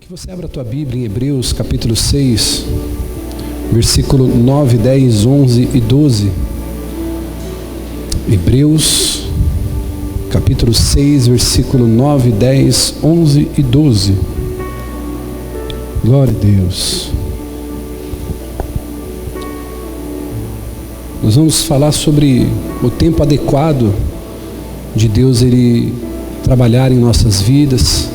Que você abra a tua Bíblia em Hebreus capítulo 6, versículo 9, 10, 11 e 12. Hebreus capítulo 6, versículo 9, 10, 11 e 12. Glória a Deus. Nós vamos falar sobre o tempo adequado de Deus Ele trabalhar em nossas vidas.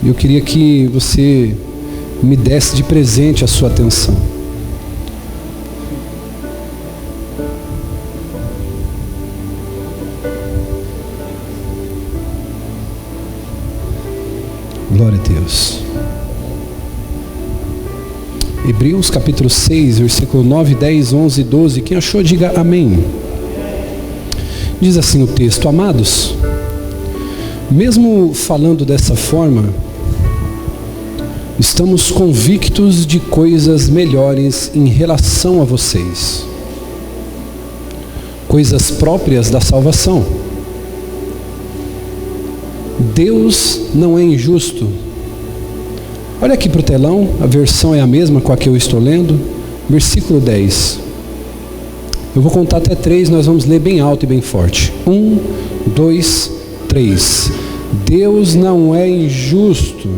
Eu queria que você me desse de presente a sua atenção. Glória a Deus. Hebreus capítulo 6, versículo 9, 10, 11 e 12. Quem achou, diga amém. Diz assim o texto: amados, mesmo falando dessa forma, estamos convictos de coisas melhores em relação a vocês, coisas próprias da salvação. Deus não é injusto. Olha aqui para o telão, a versão é a mesma com a que eu estou lendo. Versículo 10. Eu vou contar até 3, nós vamos ler bem alto e bem forte. 1, 2, 3. Deus não é injusto.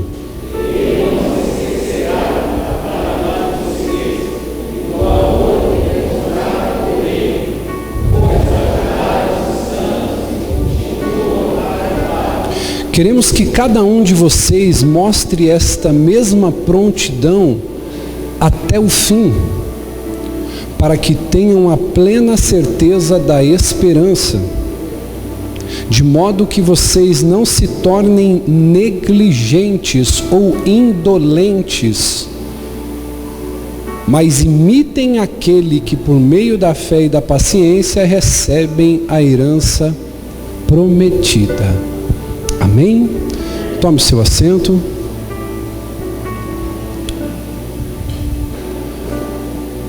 Queremos que cada um de vocês mostre esta mesma prontidão até o fim, para que tenham a plena certeza da esperança, de modo que vocês não se tornem negligentes ou indolentes, mas imitem aquele que por meio da fé e da paciência recebem a herança prometida. Amém? Tome seu assento.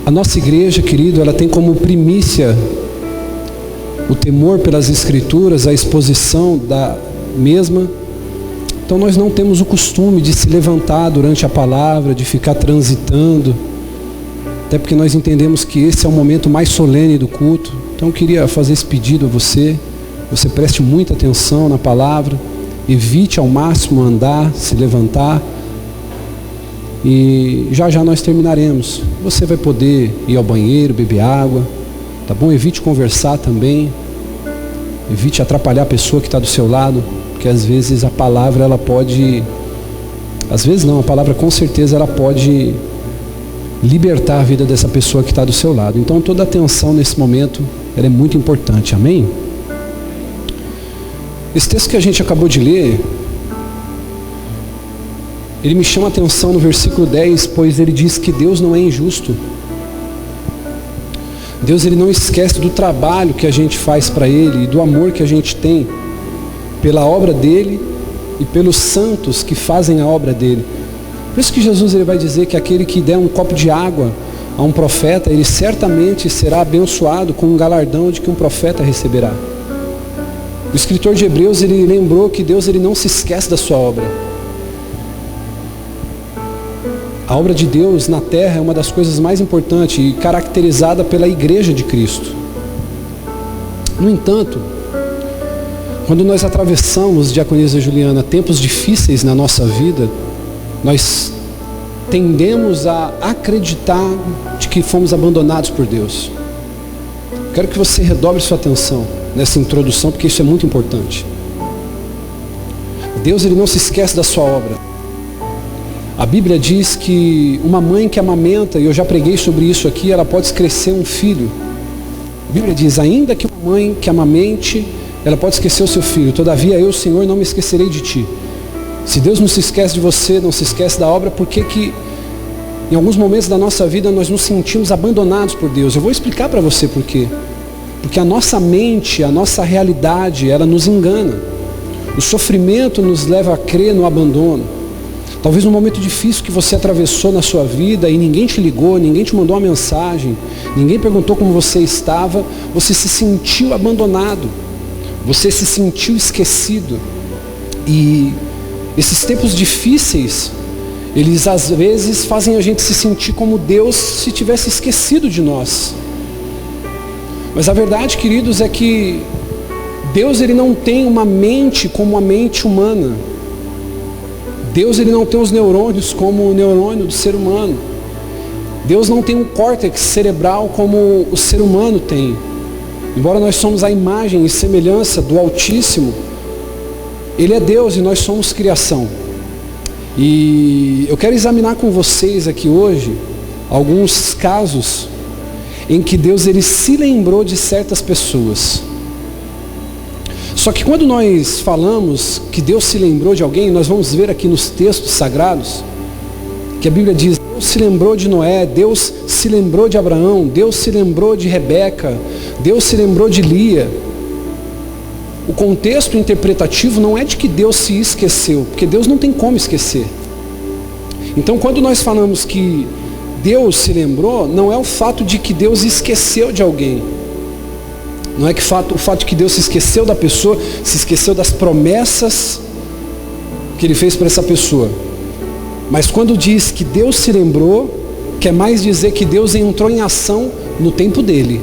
A nossa igreja, querido, ela tem como primícia o temor pelas Escrituras, a exposição da mesma. Então nós não temos o costume de se levantar durante a palavra, de ficar transitando, até porque nós entendemos que esse é o momento mais solene do culto. Então eu queria fazer esse pedido a você preste muita atenção na palavra, evite ao máximo andar, se levantar, e já nós terminaremos. Você vai poder ir ao banheiro, beber água, tá bom? Evite conversar também, evite atrapalhar a pessoa que está do seu lado, porque às vezes a palavra ela pode, às vezes não, a palavra com certeza ela pode libertar a vida dessa pessoa que está do seu lado. Então toda atenção nesse momento ela é muito importante, amém? Esse texto que a gente acabou de ler, ele me chama a atenção no versículo 10, pois ele diz que Deus não é injusto. Deus ele não esquece do trabalho que a gente faz para Ele e do amor que a gente tem pela obra dEle e pelos santos que fazem a obra dEle. Por isso que Jesus ele vai dizer que aquele que der um copo de água a um profeta, ele certamente será abençoado com um galardão de que um profeta receberá. O escritor de Hebreus, ele lembrou que Deus ele não se esquece da sua obra. A obra de Deus na terra é uma das coisas mais importantes e caracterizada pela igreja de Cristo. No entanto, quando nós atravessamos, diaconisa Juliana, tempos difíceis na nossa vida, nós tendemos a acreditar de que fomos abandonados por Deus. Quero que você redobre sua atenção nessa introdução, porque isso é muito importante. Deus ele não se esquece da sua obra. A Bíblia diz que uma mãe que amamenta, e eu já preguei sobre isso aqui, ela pode crescer um filho. A Bíblia diz, ainda que uma mãe que amamente, ela pode esquecer o seu filho, todavia eu, Senhor, não me esquecerei de ti. Se Deus não se esquece de você, não se esquece da obra, por que em alguns momentos da nossa vida nós nos sentimos abandonados por Deus? Eu vou explicar para você por quê. Porque a nossa mente, a nossa realidade, ela nos engana. O sofrimento nos leva a crer no abandono. Talvez num momento difícil que você atravessou na sua vida e ninguém te ligou, ninguém te mandou uma mensagem, ninguém perguntou como você estava, você se sentiu abandonado, você se sentiu esquecido. E Esses tempos difíceis, eles às vezes fazem a gente se sentir como Deus se tivesse esquecido de nós. Mas a verdade, queridos, é que Deus, ele não tem uma mente como a mente humana. Deus, ele não tem os neurônios como o neurônio do ser humano. Deus não tem um córtex cerebral como o ser humano tem. Embora nós somos a imagem e semelhança do Altíssimo, Ele é Deus e nós somos criação. E eu quero examinar com vocês aqui hoje alguns casos em que Deus, ele se lembrou de certas pessoas. Só que quando nós falamos que Deus se lembrou de alguém, nós vamos ver aqui nos textos sagrados que a Bíblia diz: Deus se lembrou de Noé, Deus se lembrou de Abraão, Deus se lembrou de Rebeca, Deus se lembrou de Lia. O contexto interpretativo não é de que Deus se esqueceu, porque Deus não tem como esquecer. Então, quando nós falamos que Deus se lembrou, não é o fato de que Deus esqueceu de alguém. Não é que o fato de que Deus se esqueceu da pessoa, se esqueceu das promessas que Ele fez para essa pessoa. Mas quando diz que Deus se lembrou, quer mais dizer que Deus entrou em ação no tempo dele.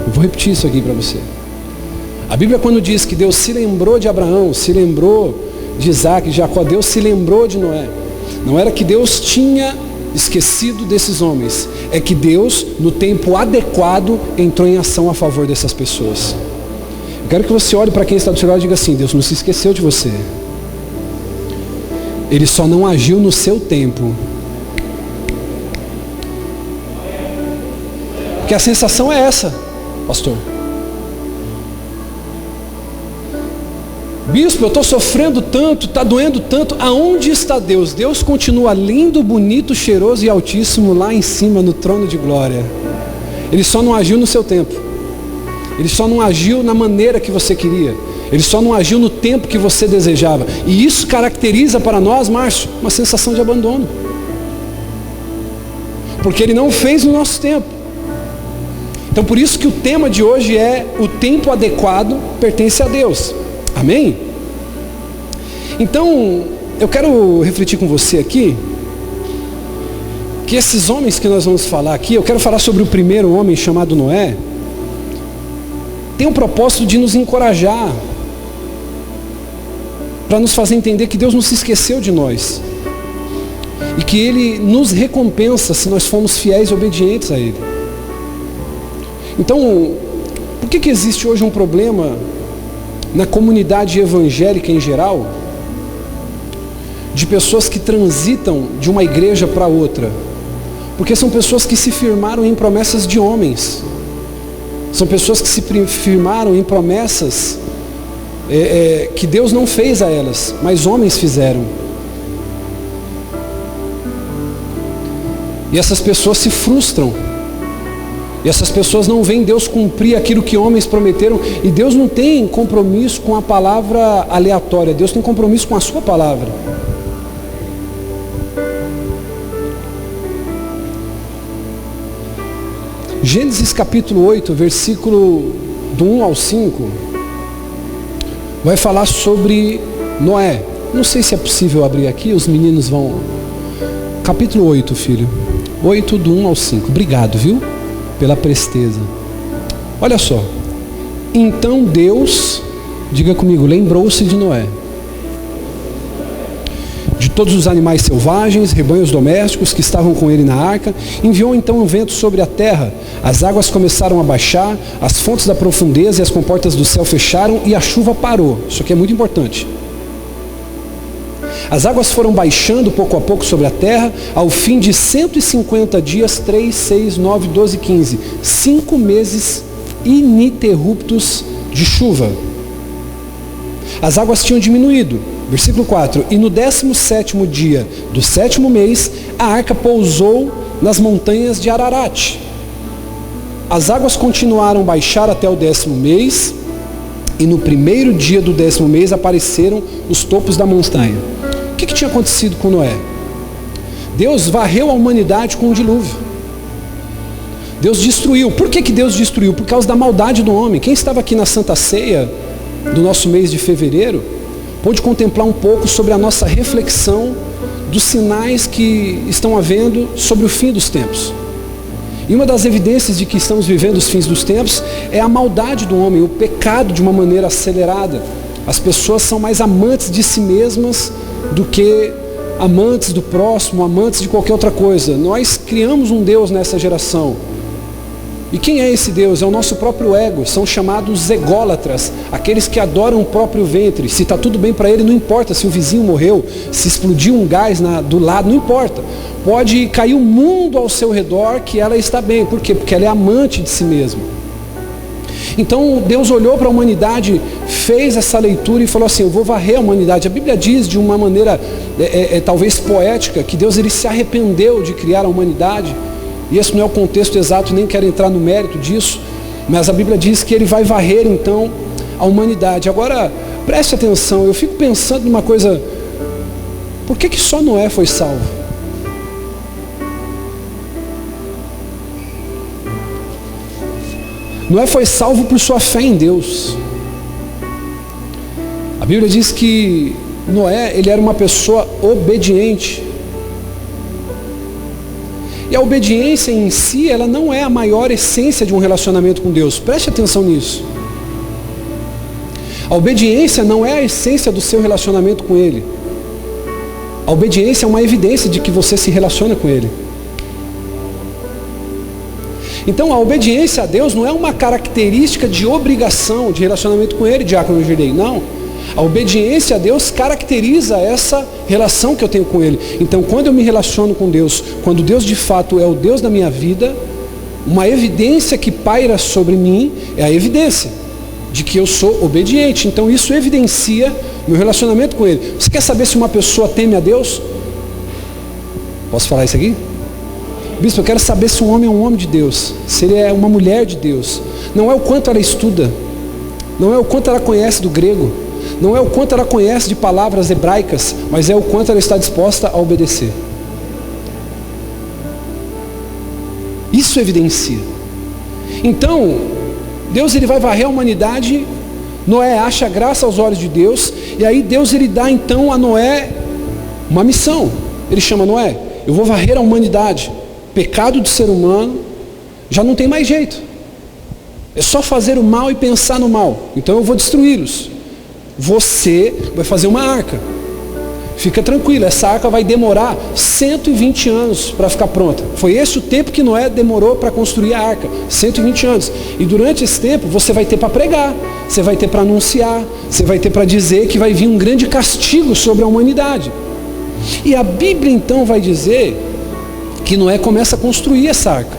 Eu vou repetir isso aqui para você. A Bíblia, quando diz que Deus se lembrou de Abraão, se lembrou de Isaac, de Jacó, Deus se lembrou de Noé. Não era que Deus tinha esquecido desses homens, é que Deus, no tempo adequado, entrou em ação a favor dessas pessoas. Eu quero que você olhe para quem está do seu lado e diga assim: Deus não se esqueceu de você. Ele só não agiu no seu tempo. Porque a sensação é essa, pastor. Bispo, eu estou sofrendo tanto, está doendo tanto. Aonde está Deus? Deus continua lindo, bonito, cheiroso e altíssimo lá em cima no trono de glória. Ele só não agiu no seu tempo. Ele só não agiu na maneira que você queria. Ele só não agiu no tempo que você desejava. E isso caracteriza para nós, Márcio, uma sensação de abandono. Porque Ele não fez no nosso tempo. Então por isso que o tema de hoje é: o tempo adequado pertence a Deus. Amém? Então, eu quero refletir com você aqui, que esses homens que nós vamos falar aqui, eu quero falar sobre o primeiro homem chamado Noé, tem o propósito de nos encorajar, para nos fazer entender que Deus não se esqueceu de nós, e que Ele nos recompensa se nós formos fiéis e obedientes a Ele. Então, por que existe hoje um problema na comunidade evangélica em geral, de pessoas que transitam de uma igreja para outra? Porque são pessoas que se firmaram em promessas de homens, são pessoas que se firmaram em promessas que Deus não fez a elas, mas homens fizeram. E essas pessoas se frustram. E essas pessoas não veem Deus cumprir aquilo que homens prometeram. E Deus não tem compromisso com a palavra aleatória. Deus tem compromisso com a sua palavra. Gênesis capítulo 8, versículo do 1 ao 5, vai falar sobre Noé. Não sei se é possível abrir aqui, os meninos vão... Capítulo 8, filho. 8 do 1 ao 5. Obrigado, viu? Pela presteza. Olha só. Então Deus, diga comigo, lembrou-se de Noé, de todos os animais selvagens, rebanhos domésticos que estavam com ele na arca. Enviou então um vento sobre a terra, as águas começaram a baixar, as fontes da profundeza e as comportas do céu fecharam e a chuva parou. Isso aqui é muito importante. As águas foram baixando pouco a pouco sobre a terra, ao fim de 150 dias, 3, 6, 9, 12, 15, 5 meses ininterruptos de chuva. As águas tinham diminuído. Versículo 4, e no 17º dia do 7º mês, a arca pousou nas montanhas de Ararat. As águas continuaram a baixar até o 10º mês, e no primeiro dia do 10º mês apareceram os topos da montanha. O que tinha acontecido com Noé? Deus varreu a humanidade com um dilúvio. Deus destruiu. Por que Deus destruiu? Por causa da maldade do homem. Quem estava aqui na Santa Ceia do nosso mês de fevereiro pôde contemplar um pouco sobre a nossa reflexão dos sinais que estão havendo sobre o fim dos tempos. E uma das evidências de que estamos vivendo os fins dos tempos é a maldade do homem, o pecado de uma maneira acelerada. As pessoas são mais amantes de si mesmas do que amantes do próximo, amantes de qualquer outra coisa. Nós criamos um Deus nessa geração. E quem é esse Deus? É o nosso próprio ego. São chamados ególatras, aqueles que adoram o próprio ventre. Se está tudo bem para ele, não importa se o vizinho morreu, se explodiu um gás do lado, não importa. Pode cair o mundo ao seu redor que ela está bem. Por quê? Porque ela é amante de si mesma. Então Deus olhou para a humanidade, fez essa leitura e falou assim: eu vou varrer a humanidade. A Bíblia diz de uma maneira talvez poética que Deus ele se arrependeu de criar a humanidade. E esse não é o contexto exato, nem quero entrar no mérito disso, mas a Bíblia diz que ele vai varrer então a humanidade. Agora, preste atenção, eu fico pensando numa coisa: por que só Noé foi salvo? Noé foi salvo por sua fé em Deus. A Bíblia diz que Noé, ele era uma pessoa obediente. E a obediência em si, ela não é a maior essência de um relacionamento com Deus. Preste atenção nisso. A obediência não é a essência do seu relacionamento com Ele. A obediência é uma evidência de que você se relaciona com Ele. Então a obediência a Deus não é uma característica de obrigação de relacionamento com Ele, diácono Girley, não. A obediência a Deus caracteriza essa relação que eu tenho com Ele. Então quando eu me relaciono com Deus, quando Deus de fato é o Deus da minha vida, uma evidência que paira sobre mim é a evidência de que eu sou obediente. Então isso evidencia meu relacionamento com Ele. Você quer saber se uma pessoa teme a Deus? Posso falar isso aqui? Bispo, eu quero saber se um homem é um homem de Deus, se ele é uma mulher de Deus. Não é o quanto ela estuda, não é o quanto ela conhece do grego, não é o quanto ela conhece de palavras hebraicas, mas é o quanto ela está disposta a obedecer. Isso evidencia. Então, Deus ele vai varrer a humanidade. Noé acha graça aos olhos de Deus, e aí Deus ele dá então a Noé uma missão. Ele chama: Noé, eu vou varrer a humanidade. Pecado do ser humano já não tem mais jeito. É só fazer o mal e pensar no mal. Então eu vou destruí-los. Você vai fazer uma arca. Fica tranquilo, essa arca vai demorar 120 anos para ficar pronta. Foi esse o tempo que Noé demorou para construir a arca, 120 anos. E durante esse tempo você vai ter para pregar, você vai ter para anunciar, você vai ter para dizer que vai vir um grande castigo sobre a humanidade. E a Bíblia então vai dizer que Noé começa a construir essa arca.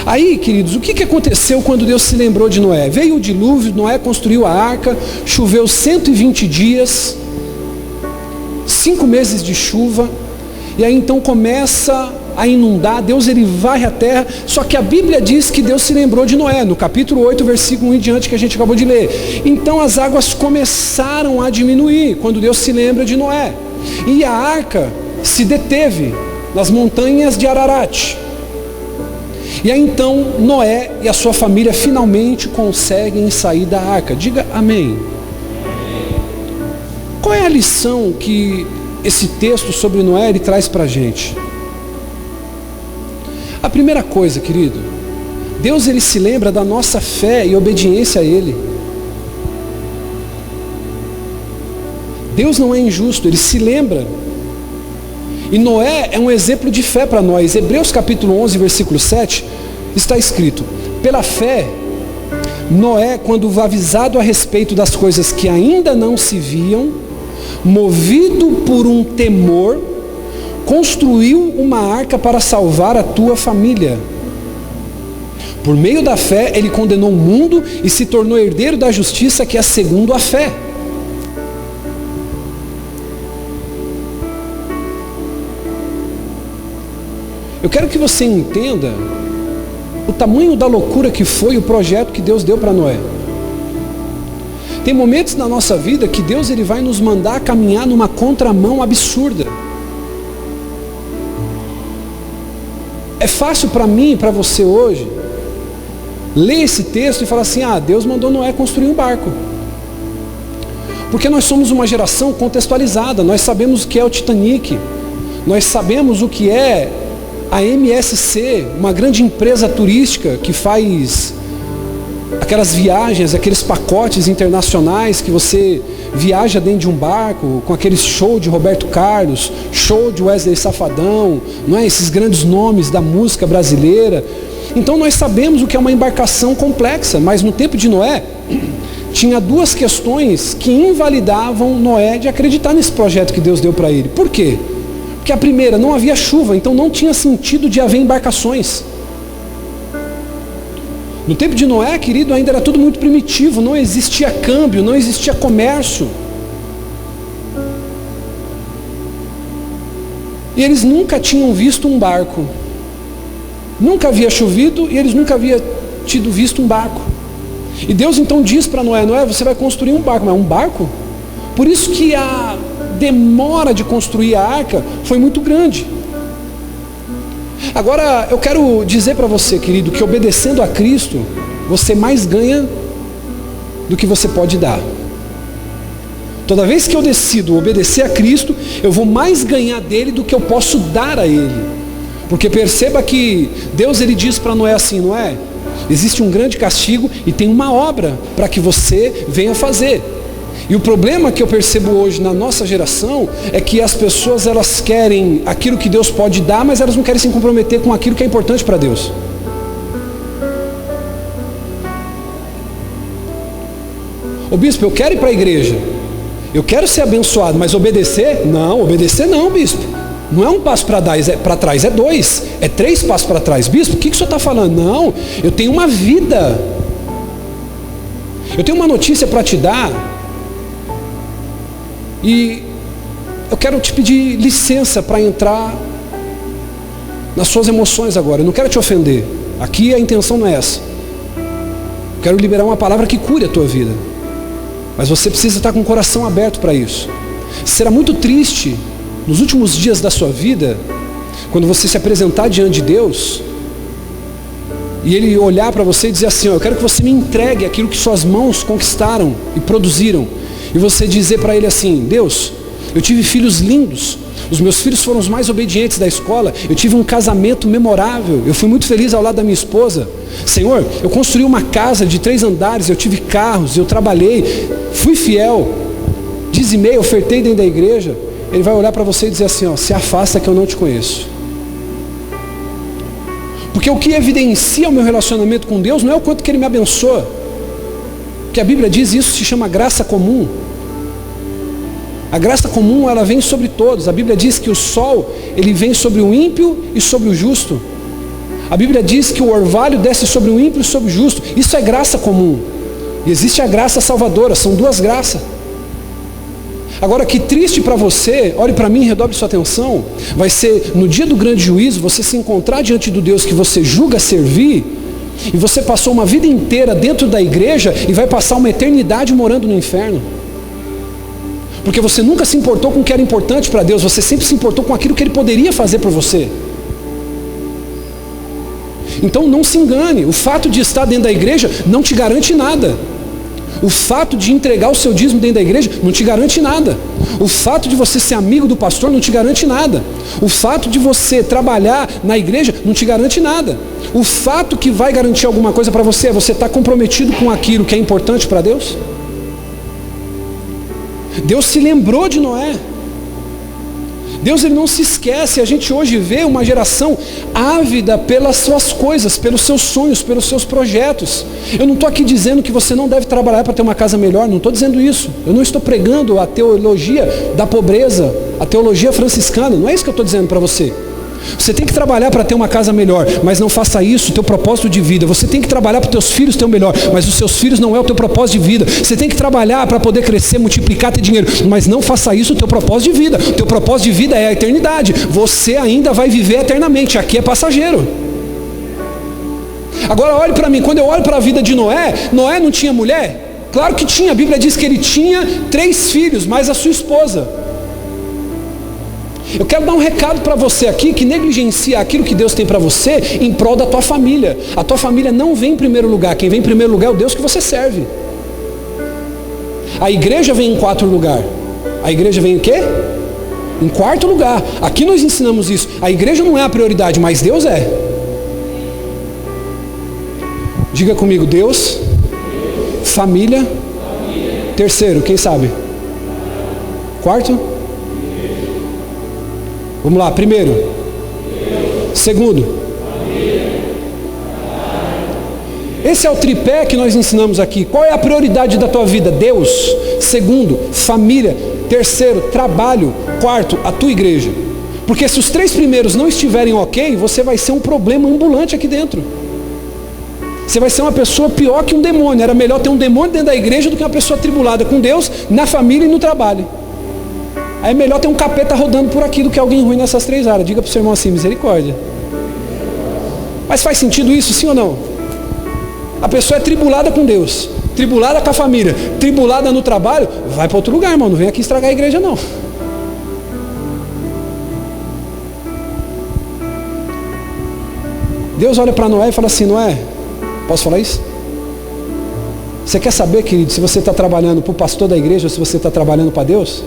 Aí, queridos, o que aconteceu quando Deus se lembrou de Noé? Veio o dilúvio, Noé construiu a arca, choveu 120 dias, 5 meses de chuva, e aí então começa a inundar, Deus ele varre a terra, só que a Bíblia diz que Deus se lembrou de Noé, no capítulo 8, versículo 1 em diante, que a gente acabou de ler. Então as águas começaram a diminuir, quando Deus se lembra de Noé, e a arca se deteve nas montanhas de Ararat. E aí então Noé e a sua família finalmente conseguem sair da arca. Diga amém. Qual é a lição que esse texto sobre Noé ele traz para a gente? A primeira coisa, querido, Deus ele se lembra da nossa fé e obediência a Ele. Deus não é injusto, Ele se lembra. E Noé é um exemplo de fé para nós. Hebreus capítulo 11, versículo 7, está escrito: pela fé, Noé, quando avisado a respeito das coisas que ainda não se viam, movido por um temor, construiu uma arca para salvar a tua família. Por meio da fé, ele condenou o mundo e se tornou herdeiro da justiça, que é segundo a fé. Eu quero que você entenda o tamanho da loucura que foi o projeto que Deus deu para Noé. Tem momentos na nossa vida que Deus ele vai nos mandar caminhar numa contramão absurda. É fácil para mim e para você hoje ler esse texto e falar assim: Deus mandou Noé construir um barco. Porque nós somos uma geração contextualizada, nós sabemos o que é o Titanic, nós sabemos o que é a MSC, uma grande empresa turística que faz aquelas viagens, aqueles pacotes internacionais que você viaja dentro de um barco, com aqueles show de Roberto Carlos, show de Wesley Safadão, não é? Esses grandes nomes da música brasileira. Então nós sabemos o que é uma embarcação complexa, mas no tempo de Noé, tinha duas questões que invalidavam Noé de acreditar nesse projeto que Deus deu para ele. Por quê? Porque a primeira, não havia chuva, então não tinha sentido de haver embarcações. No tempo de Noé, querido, ainda era tudo muito primitivo, não existia câmbio, não existia comércio. E eles nunca tinham visto um barco. Nunca havia chovido e eles nunca haviam visto um barco. E Deus então diz para Noé, Noé, você vai construir um barco. Mas um barco? Por isso que a demora de construir a arca foi muito grande. Agora, eu quero dizer para você, querido, que obedecendo a Cristo, você mais ganha do que você pode dar. Toda vez que eu decido obedecer a Cristo, eu vou mais ganhar dele do que eu posso dar a ele. Porque perceba que Deus ele diz para Noé assim, Noé, existe um grande castigo e tem uma obra para que você venha fazer. E o problema que eu percebo hoje na nossa geração é que as pessoas elas querem aquilo que Deus pode dar, mas elas não querem se comprometer com aquilo que é importante para Deus. Ô bispo, eu quero ir para a igreja, eu quero ser abençoado, mas obedecer? Não, obedecer não, bispo. Não é um passo para trás, é 2, é 3 passos para trás. Bispo, o que o senhor está falando? Não, eu tenho uma vida. Eu tenho uma notícia para te dar. E eu quero te pedir licença para entrar nas suas emoções agora. Eu não quero te ofender. Aqui a intenção não é essa. Eu quero liberar uma palavra que cure a tua vida. Mas você precisa estar com o coração aberto para isso. Será muito triste nos últimos dias da sua vida, quando você se apresentar diante de Deus, e Ele olhar para você e dizer assim, eu quero que você me entregue aquilo que suas mãos conquistaram e produziram, e você dizer para Ele assim, Deus, eu tive filhos lindos, os meus filhos foram os mais obedientes da escola, eu tive um casamento memorável, eu fui muito feliz ao lado da minha esposa, Senhor, eu construí uma casa de 3 andares, eu tive carros, eu trabalhei, fui fiel, dizimei, ofertei dentro da igreja. Ele vai olhar para você e dizer assim, se afasta que eu não te conheço. Porque o que evidencia o meu relacionamento com Deus não é o quanto que Ele me abençoa. Porque a Bíblia diz isso, se chama graça comum. A graça comum, ela vem sobre todos. A Bíblia diz que o sol, ele vem sobre o ímpio e sobre o justo. A Bíblia diz que o orvalho desce sobre o ímpio e sobre o justo. Isso é graça comum. E existe a graça salvadora, são 2 graças. Agora, que triste para você, olhe para mim, redobre sua atenção, vai ser no dia do grande juízo, você se encontrar diante do Deus que você julga servir, e você passou uma vida inteira dentro da igreja, e vai passar uma eternidade morando no inferno. Porque você nunca se importou com o que era importante para Deus, você sempre se importou com aquilo que Ele poderia fazer por você. Então não se engane, o fato de estar dentro da igreja não te garante nada. O fato de entregar o seu dízimo dentro da igreja não te garante nada. O fato de você ser amigo do pastor não te garante nada. O fato de você trabalhar na igreja não te garante nada. O fato que vai garantir alguma coisa para você é você estar comprometido com aquilo que é importante para Deus. Deus se lembrou de Noé. Deus ele não se esquece. A gente hoje vê uma geração ávida pelas suas coisas, pelos seus sonhos, pelos seus projetos. Eu não estou aqui dizendo que você não deve trabalhar para ter uma casa melhor, não estou dizendo isso. Eu não estou pregando a teologia da pobreza, a teologia franciscana, não é isso que eu estou dizendo para você. Você tem que trabalhar para ter uma casa melhor, mas não faça isso, teu propósito de vida. Você tem que trabalhar para os teus filhos ter o melhor, mas os seus filhos não é o teu propósito de vida. Você tem que trabalhar para poder crescer, multiplicar, ter dinheiro, mas não faça isso o teu propósito de vida. O teu propósito de vida é a eternidade. Você ainda vai viver eternamente, aqui é passageiro. Agora olhe para mim, quando eu olho para a vida de Noé, Noé não tinha mulher? Claro que tinha, a Bíblia diz que ele tinha 3 filhos, mais a sua esposa. Eu quero dar um recado para você aqui que negligencia aquilo que Deus tem para você em prol da tua família. A tua família não vem em primeiro lugar, quem vem em primeiro lugar é o Deus que você serve. A igreja vem em 4 lugar. A igreja vem em quê? Em 4º lugar. Aqui nós ensinamos isso. A igreja não é a prioridade, mas Deus é. Diga comigo, Deus, família, terceiro, quem sabe? 4º? Vamos lá, primeiro. Segundo. Esse é o tripé que nós ensinamos aqui. Qual é a prioridade da tua vida? Deus. Segundo, família. Terceiro, trabalho. Quarto, a tua igreja. Porque se os 3 primeiros não estiverem ok, você vai ser um problema ambulante aqui dentro. Você vai ser uma pessoa pior que um demônio. Era melhor ter um demônio dentro da igreja do que uma pessoa atribulada com Deus, na família e no trabalho. Aí é melhor ter um capeta rodando por aqui do que alguém ruim nessas 3 áreas. Diga para o seu irmão assim, misericórdia. Mas faz sentido isso, sim ou não? A pessoa é tribulada com Deus, tribulada com a família, tribulada no trabalho, vai para outro lugar, irmão. Não vem aqui estragar a igreja, não. Deus olha para Noé e fala assim, Noé, posso falar isso? Você quer saber, querido, se você está trabalhando para o pastor da igreja ou se você está trabalhando para Deus?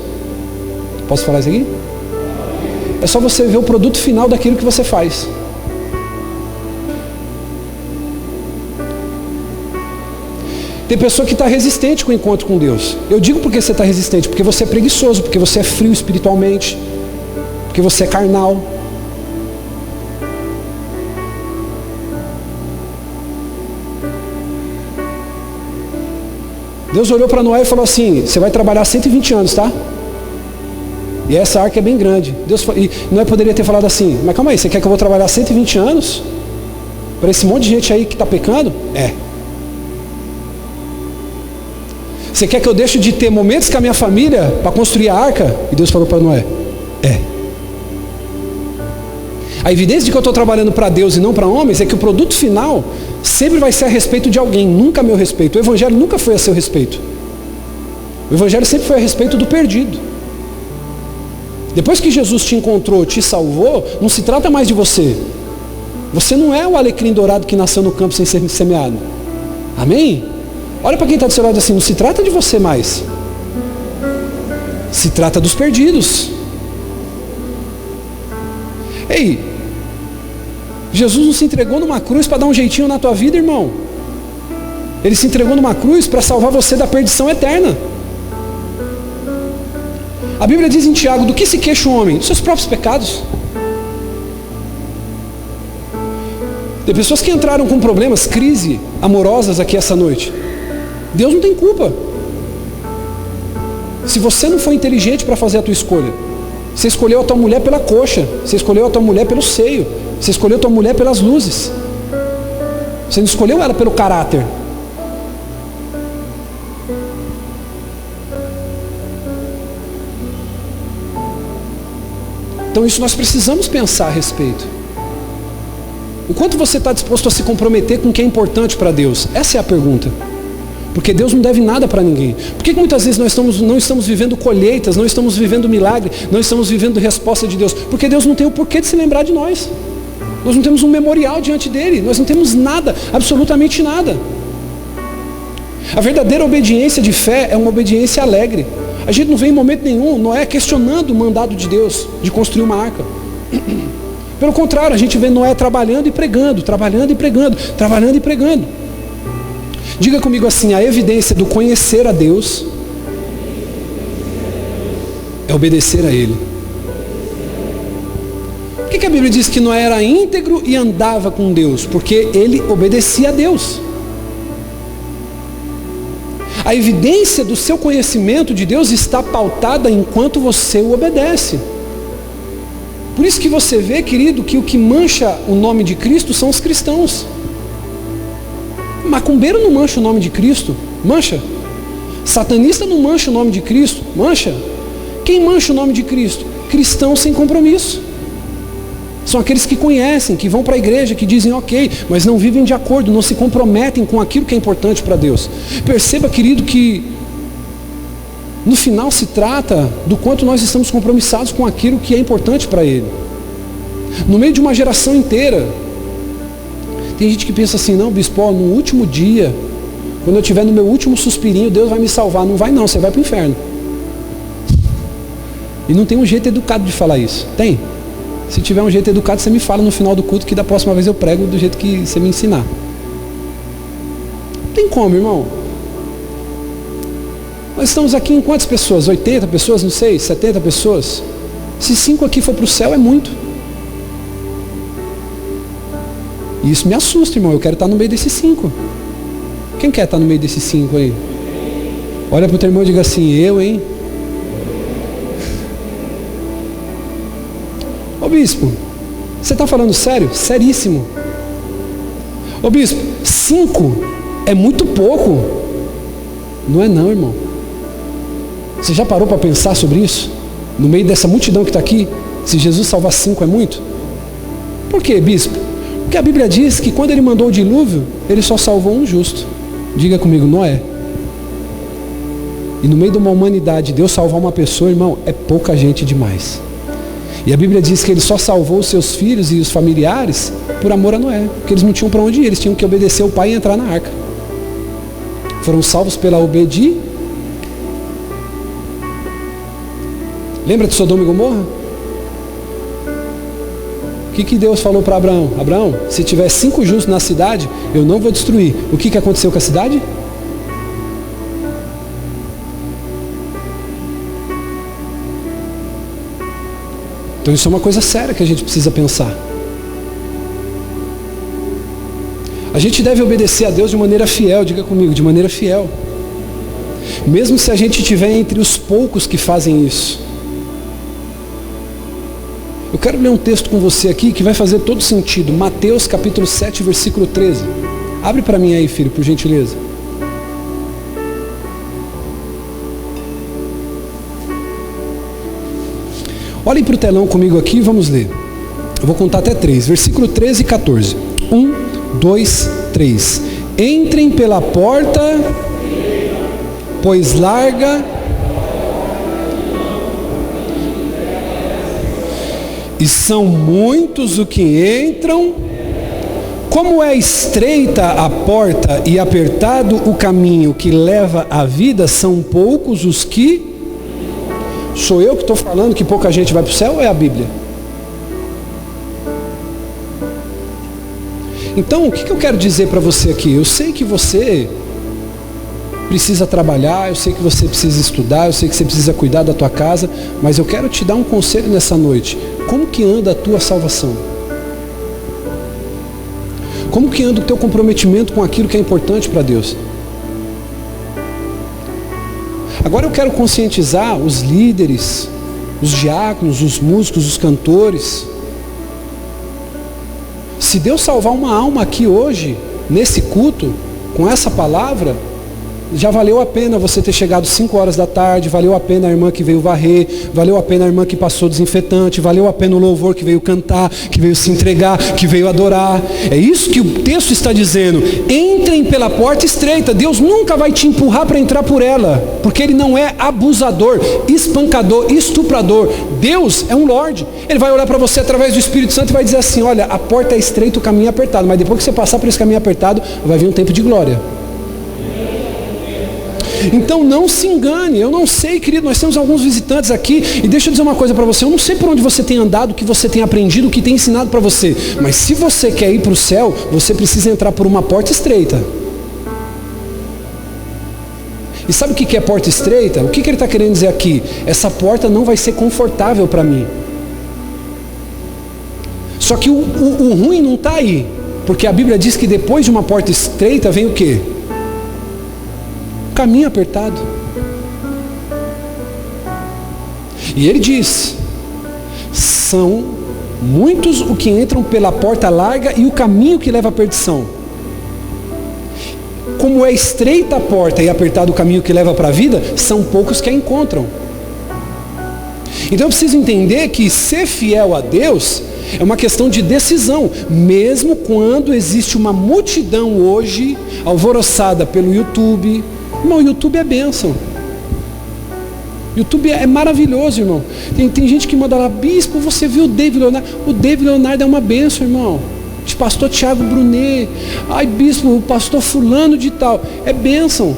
Posso falar isso aqui? É só você ver o produto final daquilo que você faz. Tem pessoa que está resistente com o encontro com Deus. Eu digo porque você está resistente, porque você é preguiçoso, porque você é frio espiritualmente, porque você é carnal. Deus olhou para Noé e falou assim, você vai trabalhar 120 anos, tá? E essa arca é bem grande. E Noé poderia ter falado assim, mas calma aí, você quer que eu vou trabalhar 120 anos? Para esse monte de gente aí que está pecando? É. Você quer que eu deixe de ter momentos com a minha família para construir a arca? E Deus falou para Noé, é. A evidência de que eu estou trabalhando para Deus e não para homens é que o produto final sempre vai ser a respeito de alguém, nunca a meu respeito. O evangelho nunca foi a seu respeito. O evangelho sempre foi a respeito do perdido. Depois que Jesus te encontrou, te salvou, não se trata mais de você. Você não é o alecrim dourado que nasceu no campo sem ser semeado. Amém? Olha para quem está do seu lado assim, não se trata de você mais. Se trata dos perdidos. Ei, Jesus não se entregou numa cruz para dar um jeitinho na tua vida, irmão. Ele se entregou numa cruz para salvar você da perdição eterna. A Bíblia diz em Tiago, do que se queixa o homem? Dos seus próprios pecados. Tem pessoas que entraram com problemas, crise amorosas aqui essa noite. Deus não tem culpa. Se você não foi inteligente para fazer a tua escolha, você escolheu a tua mulher pela coxa, você escolheu a tua mulher pelo seio, você escolheu a tua mulher pelas luzes, você não escolheu ela pelo caráter. Então isso nós precisamos pensar a respeito. O quanto você está disposto a se comprometer com o que é importante para Deus? Essa é a pergunta. Porque Deus não deve nada para ninguém. Por que muitas vezes nós não estamos vivendo colheitas, não estamos vivendo milagre, não estamos vivendo resposta de Deus? Porque Deus não tem o porquê de se lembrar de nós. Nós não temos um memorial diante dele, nós não temos nada, absolutamente nada. A verdadeira obediência de fé é uma obediência alegre. A gente não vê em momento nenhum Noé questionando o mandado de Deus de construir uma arca. Pelo contrário, a gente vê Noé trabalhando e pregando, trabalhando e pregando, trabalhando e pregando. Diga comigo assim, a evidência do conhecer a Deus é obedecer a Ele. Por que a Bíblia diz que Noé era íntegro e andava com Deus? Porque ele obedecia a Deus. A evidência do seu conhecimento de Deus está pautada enquanto você o obedece. Por isso que você vê, querido, que o que mancha o nome de Cristo são os cristãos. Macumbeiro não mancha o nome de Cristo, mancha. Satanista não mancha o nome de Cristo, mancha. Quem mancha o nome de Cristo? Cristãos sem compromisso. São aqueles que conhecem, que vão para a igreja, que dizem ok, mas não vivem de acordo, não se comprometem com aquilo que é importante para Deus. Perceba, querido, que no final se trata do quanto nós estamos compromissados com aquilo que é importante para Ele. No meio de uma geração inteira, tem gente que pensa assim, não, bispo, no último dia, Quando eu estiver no meu último suspirinho, Deus vai me salvar. Não vai não, você vai para o inferno. E não tem um jeito educado de falar isso. Tem? Se tiver um jeito educado, você me fala no final do culto que da próxima vez eu prego do jeito que você me ensinar. Não tem como, irmão. Nós estamos aqui em quantas pessoas? 80 pessoas? Não sei, 70 pessoas? Se 5 aqui for para o céu, é muito. E isso me assusta, irmão. Eu quero estar no meio desses 5. Quem quer estar no meio desses 5 aí? Olha para o teu irmão e diga assim, eu, hein? Ô bispo, você está falando sério? Seríssimo. Ô bispo, 5 é muito pouco. Não é não, irmão. Você já parou para pensar sobre isso? No meio dessa multidão que está aqui, se Jesus salvar 5 é muito? Por quê, bispo? Porque a Bíblia diz que quando ele mandou o dilúvio, ele só salvou um justo. Diga comigo, Noé. E no meio de uma humanidade, Deus salvar uma pessoa, irmão, é pouca gente demais. E a Bíblia diz que ele só salvou os seus filhos e os familiares por amor a Noé. Porque eles não tinham para onde ir, eles tinham que obedecer o pai e entrar na arca. Foram salvos pela obediência. Lembra de Sodoma e Gomorra? O que Deus falou para Abraão? Abraão, se tiver 5 justos na cidade, eu não vou destruir. O que aconteceu com a cidade? Então isso é uma coisa séria que a gente precisa pensar. A gente deve obedecer a Deus de maneira fiel, diga comigo, de maneira fiel. Mesmo se a gente estiver entre os poucos que fazem isso. Eu quero ler um texto com você aqui que vai fazer todo sentido. Mateus capítulo 7, versículo 13. Abre para mim aí, filho, por gentileza. Olhem para o telão comigo aqui e vamos ler. Eu vou contar até 3. Versículo 13 e 14. 1, 2, 3. Entrem pela porta, pois larga e são muitos os que entram. Como é estreita a porta e apertado o caminho que leva à vida, são poucos os que... Sou eu que estou falando que pouca gente vai para o céu ou é a Bíblia? Então, o que eu quero dizer para você aqui? Eu sei que você precisa trabalhar, eu sei que você precisa estudar, eu sei que você precisa cuidar da tua casa, mas eu quero te dar um conselho nessa noite. Como que anda a tua salvação? Como que anda o teu comprometimento com aquilo que é importante para Deus? Agora eu quero conscientizar os líderes, os diáconos, os músicos, os cantores. Se Deus salvar uma alma aqui hoje, nesse culto, com essa palavra, já valeu a pena você ter chegado 5 horas da tarde, valeu a pena a irmã que veio varrer, valeu a pena a irmã que passou desinfetante, valeu a pena o louvor que veio cantar, que veio se entregar, que veio adorar. É isso que o texto está dizendo. Entrem pela porta estreita. Deus nunca vai te empurrar para entrar por ela, porque Ele não é abusador, espancador, estuprador. Deus é um Lorde. Ele vai olhar para você através do Espírito Santo e vai dizer assim, olha, a porta é estreita, o caminho é apertado, mas depois que você passar por esse caminho apertado, vai vir um tempo de glória. Então não se engane. Eu não sei, querido, nós temos alguns visitantes aqui, e deixa eu dizer uma coisa para você, eu não sei por onde você tem andado, o que você tem aprendido, o que tem ensinado para você, mas se você quer ir para o céu, você precisa entrar por uma porta estreita. E sabe o que é porta estreita? O que ele está querendo dizer aqui? Essa porta não vai ser confortável para mim. Só que o ruim não está aí, porque a Bíblia diz que depois de uma porta estreita vem o quê? Caminho apertado. E ele diz, são muitos os que entram pela porta larga e o caminho que leva à perdição. Como é estreita a porta e apertado o caminho que leva para a vida, são poucos que a encontram. Então eu preciso entender que ser fiel a Deus é uma questão de decisão, mesmo quando existe uma multidão hoje alvoroçada pelo YouTube. Irmão, o YouTube é bênção. YouTube é maravilhoso, irmão. Tem gente que manda lá, bispo, você viu o David Leonardo? O David Leonardo é uma bênção, irmão. de pastor Tiago Brunet, ai bispo, o pastor fulano de tal, é bênção.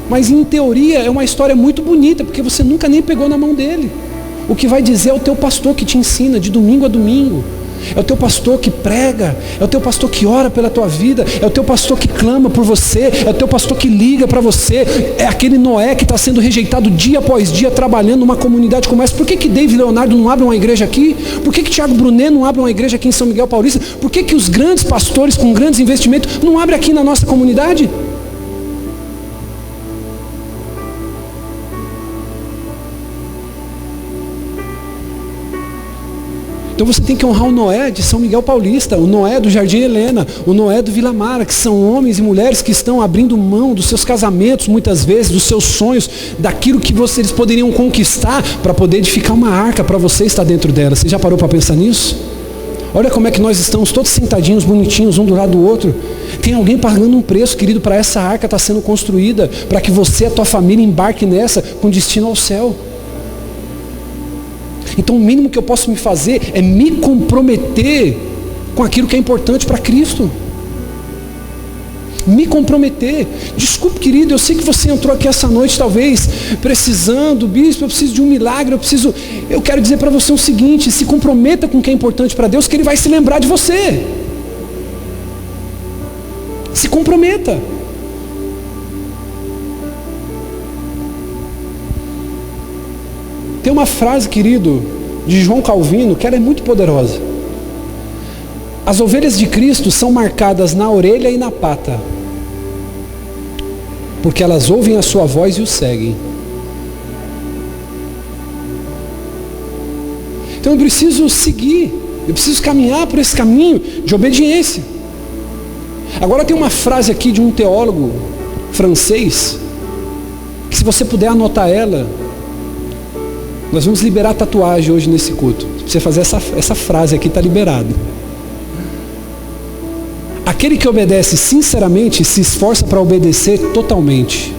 Mas em teoria é uma história muito bonita, porque você nunca nem pegou na mão dele. O que vai dizer é o teu pastor que te ensina de domingo a domingo. É o teu pastor que prega, é o teu pastor que ora pela tua vida, é o teu pastor que clama por você, é o teu pastor que liga para você, é aquele Noé que está sendo rejeitado dia após dia, trabalhando numa comunidade como essa. Por que David Leonardo não abre uma igreja aqui? Por que Tiago Brunet não abre uma igreja aqui em São Miguel Paulista? Por que os grandes pastores com grandes investimentos não abrem aqui na nossa comunidade? Então você tem que honrar o Noé de São Miguel Paulista, o Noé do Jardim Helena, o Noé do Vila Mara, que são homens e mulheres que estão abrindo mão dos seus casamentos, muitas vezes, dos seus sonhos, daquilo que eles poderiam conquistar para poder edificar uma arca para você estar dentro dela. Você já parou para pensar nisso? Olha como é que nós estamos todos sentadinhos, bonitinhos, um do lado do outro. Tem alguém pagando um preço, querido, para essa arca estar sendo construída, para que você e a tua família embarque nessa com destino ao céu. Então o mínimo que eu posso me fazer é me comprometer com aquilo que é importante para Cristo. Me comprometer. Desculpe, querido, eu sei que você entrou aqui essa noite talvez precisando, bispo, eu preciso de um milagre, eu quero dizer para você o seguinte: se comprometa com o que é importante para Deus, que Ele vai se lembrar de você. Se comprometa. Tem uma frase, querido, de João Calvino, que ela é muito poderosa. As ovelhas de Cristo são marcadas na orelha e na pata, porque elas ouvem a sua voz e o seguem. Então eu preciso seguir, eu preciso caminhar por esse caminho de obediência. Agora tem uma frase aqui de um teólogo francês, que se você puder anotar ela, nós vamos liberar tatuagem hoje nesse culto. Se você fazer essa frase aqui, está liberado. Aquele que obedece sinceramente se esforça para obedecer totalmente.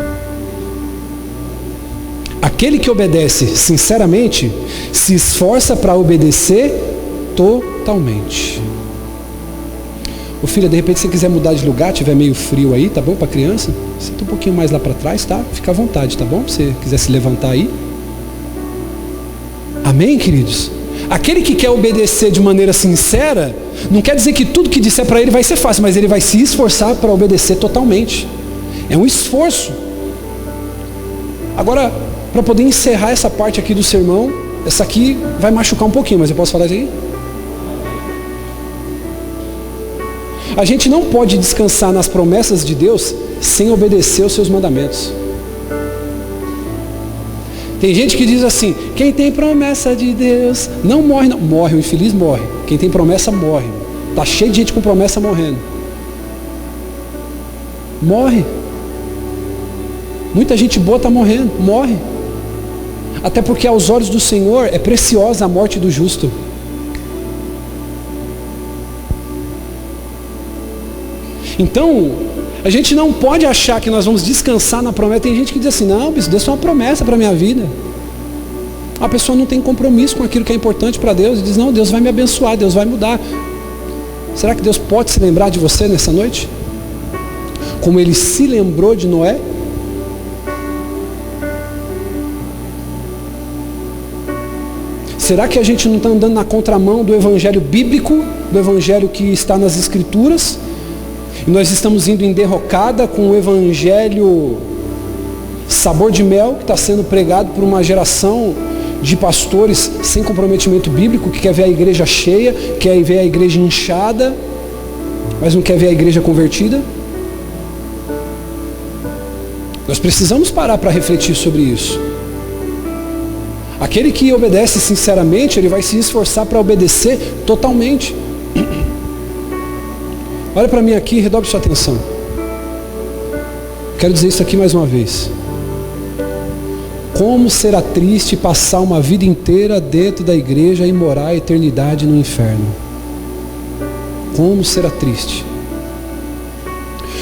Aquele que obedece sinceramente se esforça para obedecer totalmente. Ô filha, de repente se você quiser mudar de lugar, tiver meio frio aí, tá bom para criança? Senta um pouquinho mais lá para trás, tá? Fica à vontade, tá bom? Se você quiser se levantar aí. Amém, queridos? Aquele que quer obedecer de maneira sincera, não quer dizer que tudo que disser para ele vai ser fácil, mas ele vai se esforçar para obedecer totalmente. É um esforço. Agora, para poder encerrar essa parte aqui do sermão, essa aqui vai machucar um pouquinho, mas eu posso falar isso aí? A gente não pode descansar nas promessas de Deus sem obedecer aos seus mandamentos. Tem gente que diz assim: quem tem promessa de Deus não morre, não. Morre, o infeliz morre. Quem tem promessa morre. Está cheio de gente com promessa morrendo. Morre. Muita gente boa está morrendo, morre. Até porque aos olhos do Senhor é preciosa a morte do justo. Então, a gente não pode achar que nós vamos descansar na promessa. Tem gente que diz assim: não, Deus é uma promessa para a minha vida. A pessoa não tem compromisso com aquilo que é importante para Deus e diz: não, Deus vai me abençoar, Deus vai mudar. Será que Deus pode se lembrar de você nessa noite? Como Ele se lembrou de Noé? Será que a gente não está andando na contramão do evangelho bíblico, do evangelho que está nas Escrituras? E nós estamos indo em derrocada com o evangelho sabor de mel, que está sendo pregado por uma geração de pastores sem comprometimento bíblico, que quer ver a igreja cheia, quer ver a igreja inchada, mas não quer ver a igreja convertida. Nós precisamos parar para refletir sobre isso. Aquele que obedece sinceramente, ele vai se esforçar para obedecer totalmente. Olha para mim aqui e redobre sua atenção. Quero dizer isso aqui mais uma vez. Como será triste passar uma vida inteira dentro da igreja e morar a eternidade no inferno. Como será triste.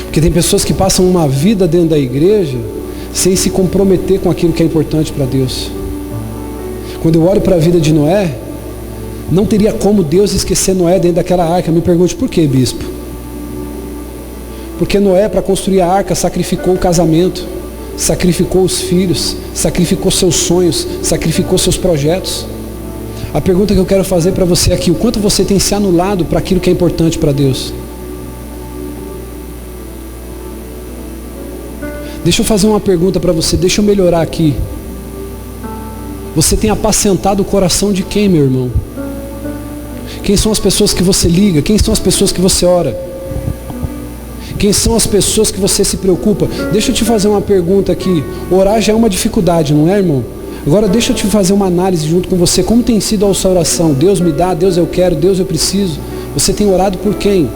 Porque tem pessoas que passam uma vida dentro da igreja sem se comprometer com aquilo que é importante para Deus. Quando eu olho para a vida de Noé, Não teria como Deus esquecer Noé dentro daquela arca. Me pergunte, por quê, bispo? Porque Noé, para construir a arca, sacrificou o casamento, sacrificou os filhos, sacrificou seus sonhos, sacrificou seus projetos. A pergunta que eu quero fazer para você aqui: o quanto você tem se anulado para aquilo que é importante para Deus? Deixa eu fazer uma pergunta para você, deixa eu melhorar aqui. Você tem apacentado o coração de quem, meu irmão? Quem são as pessoas que você liga? Quem são as pessoas que você ora? Quem são as pessoas que você se preocupa? Deixa eu te fazer uma pergunta aqui. Orar já é uma dificuldade, não é, irmão? Agora deixa eu te fazer uma análise junto com você. Como tem sido a sua oração? Deus me dá, Deus eu quero, Deus eu preciso. Você tem orado por quem?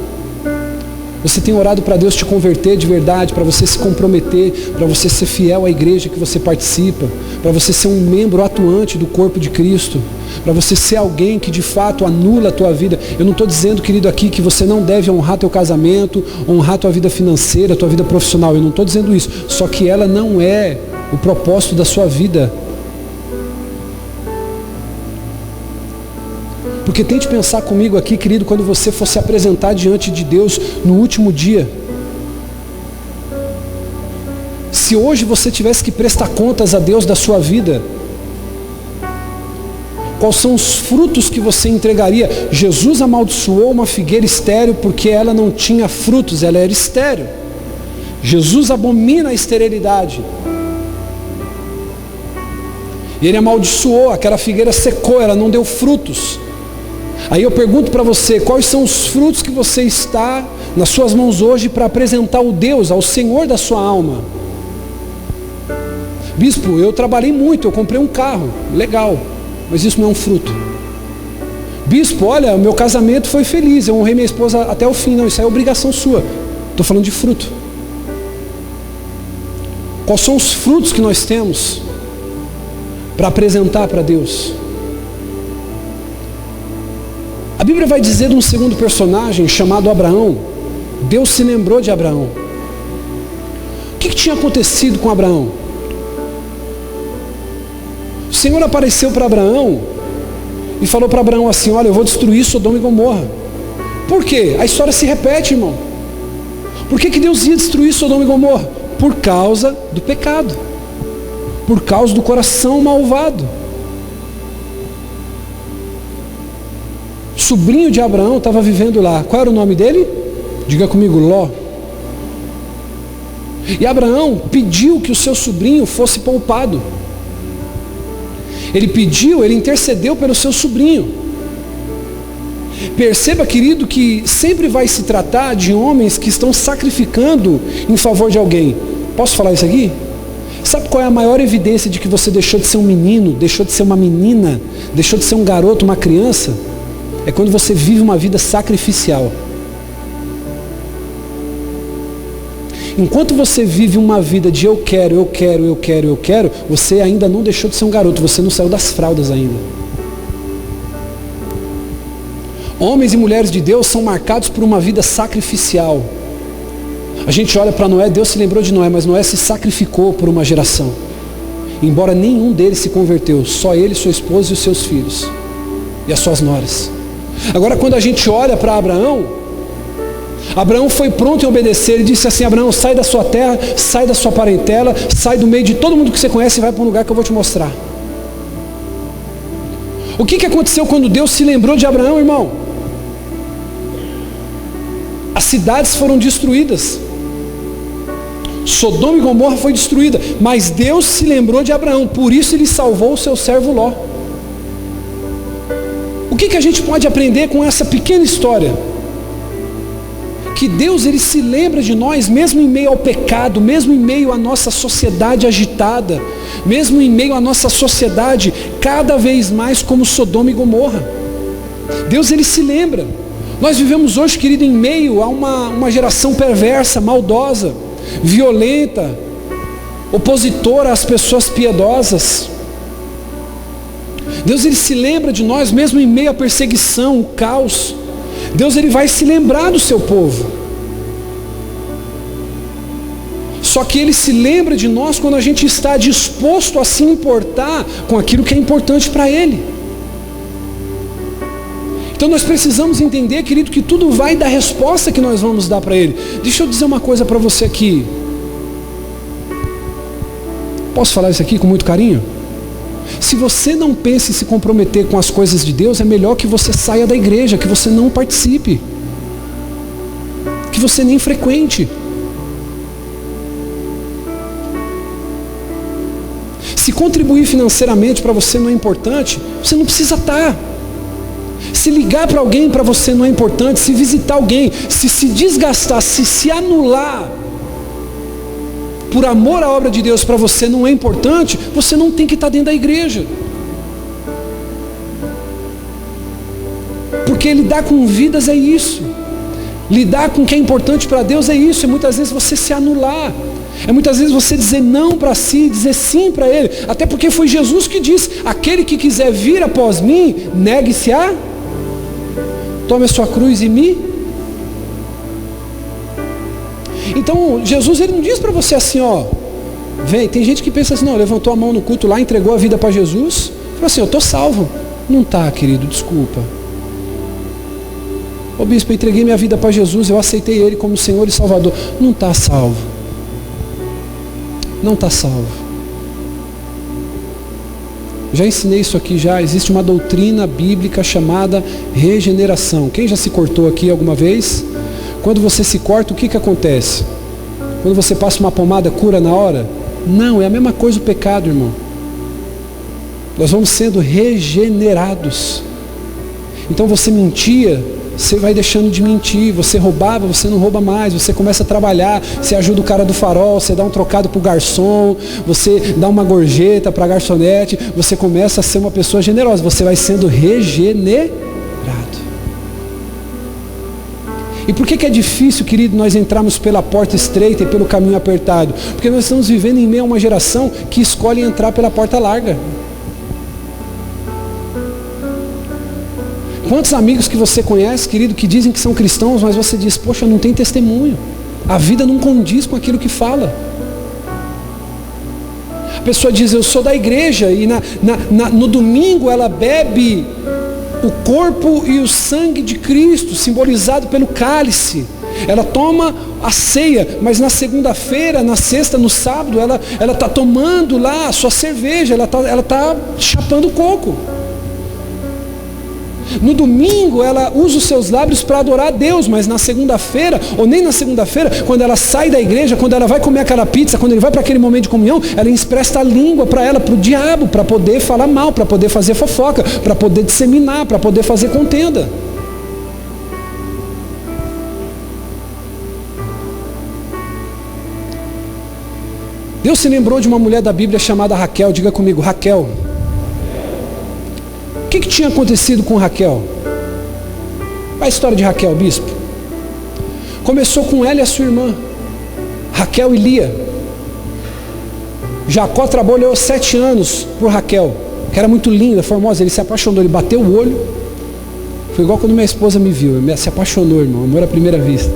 Você tem orado para Deus te converter de verdade, para você se comprometer, para você ser fiel à igreja que você participa, para você ser um membro atuante do corpo de Cristo, para você ser alguém que de fato anula a tua vida. Eu não estou dizendo, querido, aqui que você não deve honrar teu casamento, honrar tua vida financeira, tua vida profissional. Eu não estou dizendo isso. Só que ela não é o propósito da sua vida. Porque tente pensar comigo aqui, querido, quando você for se apresentar diante de Deus no último dia. Se hoje você tivesse que prestar contas a Deus da sua vida, quais são os frutos que você entregaria? Jesus amaldiçoou uma figueira estéril porque ela não tinha frutos, ela era estéril. Jesus abomina a esterilidade. E ele amaldiçoou, aquela figueira secou, ela não deu frutos. Aí eu pergunto para você, quais são os frutos que você está nas suas mãos hoje para apresentar ao Deus, ao Senhor da sua alma? Bispo, eu trabalhei muito, eu comprei um carro, legal, mas isso não é um fruto. Bispo, olha, o meu casamento foi feliz, eu honrei minha esposa até o fim. Não, isso é obrigação sua. Estou falando de fruto. Quais são os frutos que nós temos para apresentar para Deus? A Bíblia vai dizer de um segundo personagem chamado Abraão. Deus se lembrou de Abraão. O que tinha acontecido com Abraão? O Senhor apareceu para Abraão e falou para Abraão assim: olha, eu vou destruir Sodoma e Gomorra. Por quê? A história se repete, irmão. Por que Deus ia destruir Sodoma e Gomorra? Por causa do pecado, por causa do coração malvado. O sobrinho de Abraão estava vivendo lá. Qual era o nome dele? Diga comigo, Ló. E Abraão pediu que o seu sobrinho fosse poupado. Ele pediu, ele intercedeu pelo seu sobrinho. Perceba, querido, que sempre vai se tratar de homens que estão sacrificando em favor de alguém. Posso falar isso aqui? Sabe qual é a maior evidência de que você deixou de ser um menino, deixou de ser uma menina, deixou de ser um garoto, uma criança? É quando você vive uma vida sacrificial. Enquanto você vive uma vida de eu quero, eu quero, eu quero, eu quero, você ainda não deixou de ser um garoto, você não saiu das fraldas ainda. Homens e mulheres de Deus são marcados por uma vida sacrificial. A gente olha para Noé, Deus se lembrou de Noé, mas Noé se sacrificou por uma geração. Embora nenhum deles se converteu, só ele, sua esposa e os seus filhos. E as suas noras. Agora quando a gente olha para Abraão, Abraão foi pronto em obedecer. Ele disse assim: Abraão, sai da sua terra, sai da sua parentela, sai do meio de todo mundo que você conhece e vai para um lugar que eu vou te mostrar. O que aconteceu quando Deus se lembrou de Abraão, irmão? As cidades foram destruídas. Sodoma e Gomorra foi destruída, mas Deus se lembrou de Abraão, por isso ele salvou o seu servo Ló. O que a gente pode aprender com essa pequena história? Que Deus, ele se lembra de nós, mesmo em meio ao pecado, mesmo em meio à nossa sociedade agitada, mesmo em meio à nossa sociedade cada vez mais como Sodoma e Gomorra. Deus, ele se lembra. Nós vivemos hoje, querido, em meio a uma geração perversa, maldosa, violenta, opositora às pessoas piedosas. Deus, ele se lembra de nós mesmo em meio à perseguição, o caos. Deus, ele vai se lembrar do seu povo. Só que ele se lembra de nós quando a gente está disposto a se importar com aquilo que é importante para ele. Então nós precisamos entender, querido, que tudo vai da resposta que nós vamos dar para Ele. Deixa eu dizer uma coisa para você aqui. Posso falar isso aqui com muito carinho? Se você não pensa em se comprometer com as coisas de Deus, é melhor que você saia da igreja, que você não participe, que você nem frequente. Se contribuir financeiramente para você não é importante, você não precisa estar. Se ligar para alguém para você não é importante, se visitar alguém, se desgastar, se anular por amor à obra de Deus para você não é importante, você não tem que estar dentro da igreja. Porque lidar com vidas é isso. Lidar com o que é importante para Deus é isso. É muitas vezes você se anular. É muitas vezes você dizer não para si, dizer sim para Ele. Até porque foi Jesus que disse: aquele que quiser vir após mim, negue-se a, tome a sua cruz e me. Então Jesus, Ele não diz para você assim, ó, vem. Tem gente que pensa assim, não, levantou a mão no culto lá, entregou a vida para Jesus, falou assim, eu estou salvo. Não está, querido, desculpa. Ô bispo, eu entreguei minha vida para Jesus, eu aceitei Ele como Senhor e Salvador. Não está salvo. Não está salvo. Já ensinei isso aqui já. Existe uma doutrina bíblica chamada regeneração. Quem já se cortou aqui alguma vez? Quando você se corta, o que acontece? Quando você passa uma pomada, cura na hora? Não, é a mesma coisa o pecado, irmão. Nós vamos sendo regenerados. Então você mentia, você vai deixando de mentir. Você roubava, você não rouba mais. Você começa a trabalhar, você ajuda o cara do farol, você dá um trocado para o garçom, você dá uma gorjeta para a garçonete, você começa a ser uma pessoa generosa. Você vai sendo regenerado. E por que é difícil, querido, nós entrarmos pela porta estreita e pelo caminho apertado? Porque nós estamos vivendo em meio a uma geração que escolhe entrar pela porta larga. Quantos amigos que você conhece, querido, que dizem que são cristãos, mas você diz, poxa, não tem testemunho. A vida não condiz com aquilo que fala. A pessoa diz, eu sou da igreja, e no domingo ela bebe o corpo e o sangue de Cristo, simbolizado pelo cálice. Ela toma a ceia, mas na segunda-feira, na sexta, no sábado, ela está tomando lá a sua cerveja, ela tá chapando coco. No domingo ela usa os seus lábios para adorar a Deus, mas na segunda-feira, ou nem na segunda-feira, quando ela sai da igreja, quando ela vai comer aquela pizza, quando ele vai para aquele momento de comunhão, ela empresta a língua para ela, para o diabo, para poder falar mal, para poder fazer fofoca, para poder disseminar, para poder fazer contenda. Deus se lembrou de uma mulher da Bíblia chamada Raquel. Diga comigo, Raquel. O que tinha acontecido com Raquel? Qual é a história de Raquel, bispo? Começou com ela e a sua irmã, Raquel e Lia. Jacó trabalhou 7 anos por Raquel, que era muito linda, formosa. Ele se apaixonou, ele bateu o olho. Foi igual quando minha esposa me viu, se apaixonou, irmão, amor à primeira vista.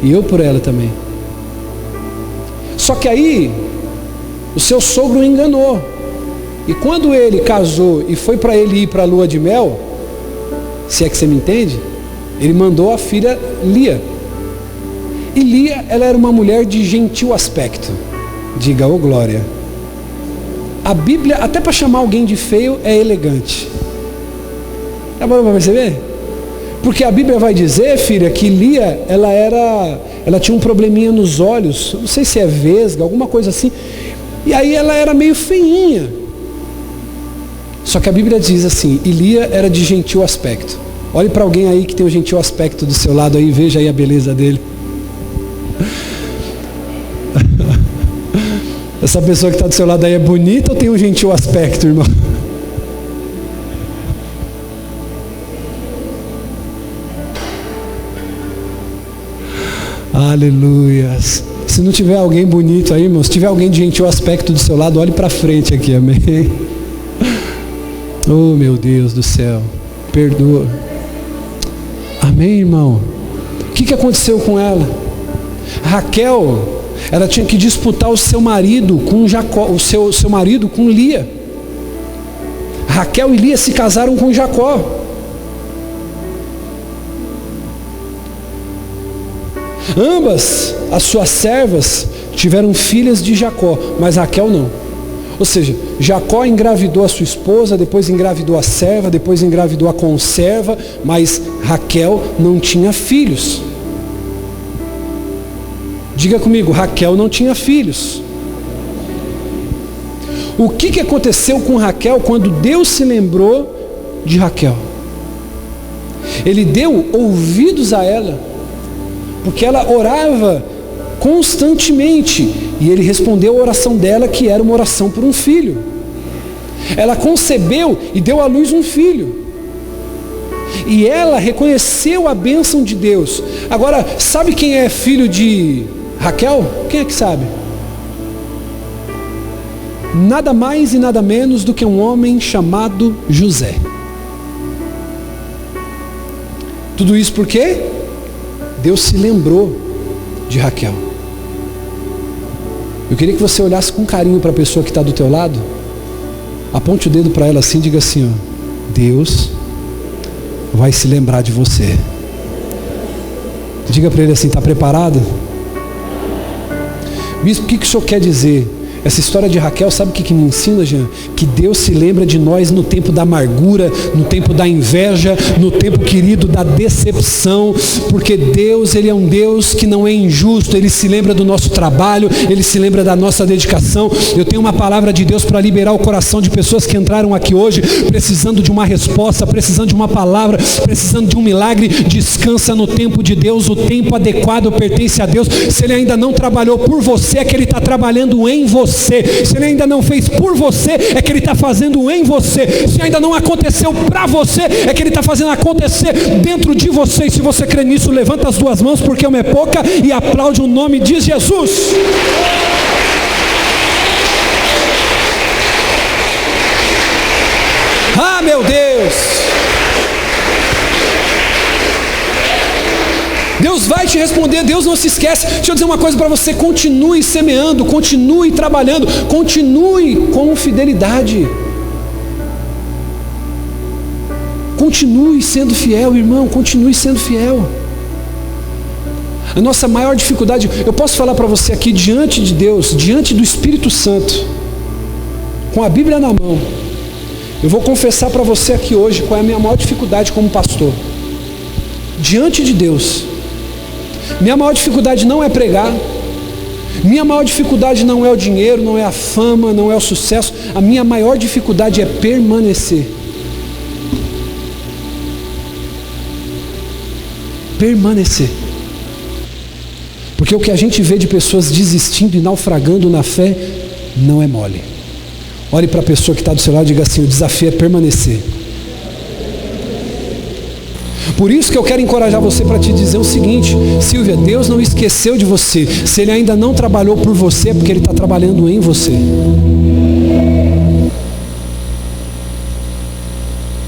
E eu por ela também. Só que aí, o seu sogro o enganou. E quando ele casou e foi para ele ir para a lua de mel, se é que você me entende, ele mandou a filha Lia. E Lia, ela era uma mulher de gentil aspecto. Diga, ô glória. A Bíblia, até para chamar alguém de feio, é elegante. Tá bom para perceber? Porque a Bíblia vai dizer, filha, que Lia, ela tinha um probleminha nos olhos, não sei se é vesga, alguma coisa assim. E aí ela era meio feinha. Só que a Bíblia diz assim, e Lia era de gentil aspecto. Olhe para alguém aí que tem o gentil aspecto do seu lado aí, veja aí a beleza dele. Essa pessoa que está do seu lado aí é bonita ou tem um gentil aspecto, irmão? Aleluia. Se não tiver alguém bonito aí, irmão, se tiver alguém de gentil aspecto do seu lado, olhe para frente aqui, amém? Oh, meu Deus do céu, perdoa. Amém, irmão? O que aconteceu com ela? Raquel, ela tinha que disputar o seu marido com Jacó, o seu marido com Lia. Raquel e Lia se casaram com Jacó. Ambas as suas servas tiveram filhas de Jacó, mas Raquel não. Ou seja, Jacó engravidou a sua esposa, depois engravidou a serva, depois engravidou a conserva, mas Raquel não tinha filhos. Diga comigo, Raquel não tinha filhos. O que aconteceu com Raquel quando Deus se lembrou de Raquel? Ele deu ouvidos a ela, porque ela orava constantemente, e ele respondeu a oração dela, que era uma oração por um filho. Ela concebeu e deu à luz um filho, e ela reconheceu a bênção de Deus. Agora, sabe quem é filho de Raquel? Quem é que sabe? Nada mais e nada menos do que um homem chamado José. Tudo isso por quê? Deus se lembrou de Raquel. Eu queria que você olhasse com carinho para a pessoa que está do teu lado. Aponte o dedo para ela assim e diga assim, ó: Deus vai se lembrar de você. Diga para ele assim: está preparado? Bispo, o que o senhor quer dizer? Essa história de Raquel, sabe o que me ensina, Jean? Que Deus se lembra de nós no tempo da amargura, no tempo da inveja, no tempo, querido, da decepção, porque Deus, Ele é um Deus que não é injusto. Ele se lembra do nosso trabalho, Ele se lembra da nossa dedicação. Eu tenho uma palavra de Deus para liberar o coração de pessoas que entraram aqui hoje, precisando de uma resposta, precisando de uma palavra, precisando de um milagre. Descansa no tempo de Deus, o tempo adequado pertence a Deus. Se Ele ainda não trabalhou por você, é que Ele está trabalhando em você. Se Ele ainda não fez por você, é que Ele está fazendo em você. Se ainda não aconteceu para você, é que Ele está fazendo acontecer dentro de você. E se você crê nisso, levanta as duas mãos, porque uma é pouca, e aplaude o nome de Jesus. Ah, meu Deus! Deus vai te responder, Deus não se esquece. Deixa eu dizer uma coisa para você: continue semeando, continue trabalhando, continue com fidelidade. Continue sendo fiel, irmão, continue sendo fiel. A nossa maior dificuldade, eu posso falar para você aqui, diante de Deus, diante do Espírito Santo, com a Bíblia na mão, eu vou confessar para você aqui hoje qual é a minha maior dificuldade como pastor. Diante de Deus, minha maior dificuldade não é pregar, minha maior dificuldade não é o dinheiro, não é a fama, não é o sucesso. A minha maior dificuldade é permanecer. Permanecer. Porque o que a gente vê de pessoas desistindo e naufragando na fé não é mole. Olhe para a pessoa que está do seu lado e diga assim: o desafio é permanecer. Por isso que eu quero encorajar você para te dizer o seguinte: Silvia, Deus não esqueceu de você. Se Ele ainda não trabalhou por você, é porque Ele está trabalhando em você.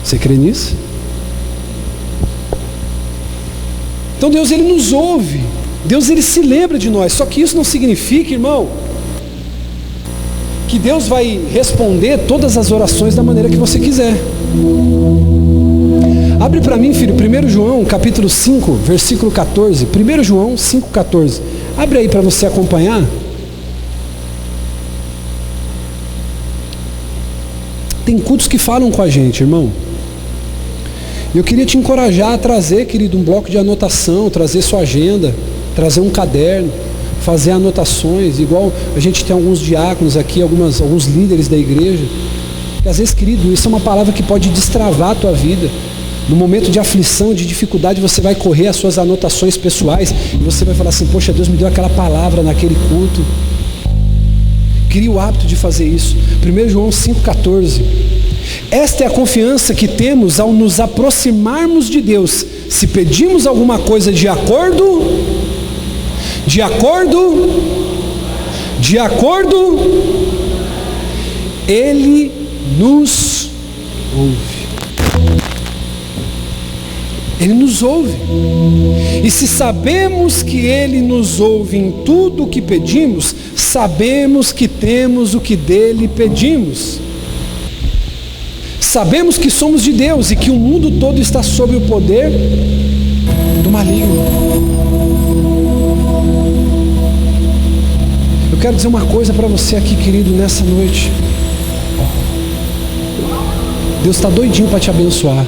Você crê nisso? Então Deus, Ele nos ouve. Deus, Ele se lembra de nós. Só que isso não significa, irmão, que Deus vai responder todas as orações da maneira que você quiser. Abre para mim, filho, 1 João, capítulo 5, versículo 14. 1 João 5, 14. Abre aí para você acompanhar. Tem cultos que falam com a gente, irmão. Eu queria te encorajar a trazer, querido, um bloco de anotação, trazer sua agenda, trazer um caderno, fazer anotações, igual a gente tem alguns diáconos aqui, alguns líderes da igreja. Porque às vezes, querido, isso é uma palavra que pode destravar a tua vida. No momento de aflição, de dificuldade, você vai correr as suas anotações pessoais e você vai falar assim: poxa, Deus me deu aquela palavra naquele culto. Crie o hábito de fazer isso. 1 João 5,14. Esta é a confiança que temos ao nos aproximarmos de Deus. Se pedimos alguma coisa de acordo, Ele nos ouve. Ele nos ouve. E se sabemos que Ele nos ouve em tudo o que pedimos, sabemos que temos o que dele pedimos. Sabemos que somos de Deus e que o mundo todo está sob o poder do maligno. Eu quero dizer uma coisa para você aqui, querido, nessa noite. Deus está doidinho para te abençoar.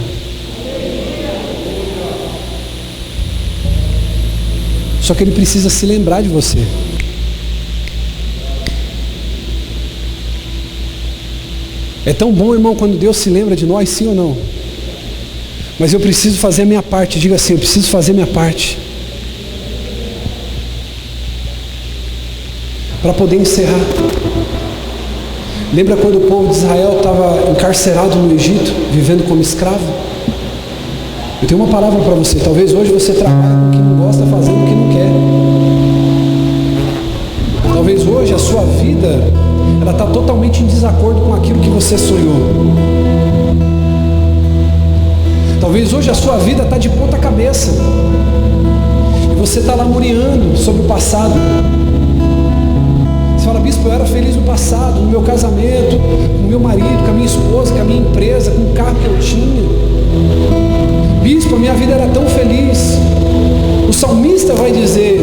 Só que Ele precisa se lembrar de você. É tão bom, irmão, quando Deus se lembra de nós, sim ou não? Mas eu preciso fazer a minha parte. Diga assim: eu preciso fazer a minha parte. Para poder encerrar. Lembra quando o povo de Israel estava encarcerado no Egito, vivendo como escravo? Eu tenho uma palavra para você. Talvez hoje você trabalhe com o que não gosta, fazendo o que não quer. Talvez hoje a sua vida ela está totalmente em desacordo com aquilo que você sonhou. Talvez hoje a sua vida está de ponta cabeça. E você está lamuriando sobre o passado. Você fala: bispo, eu era feliz no passado, no meu casamento, com o meu marido, com a minha esposa, com a minha empresa, com o carro que eu tinha. Bispo, a minha vida era tão feliz. O salmista vai dizer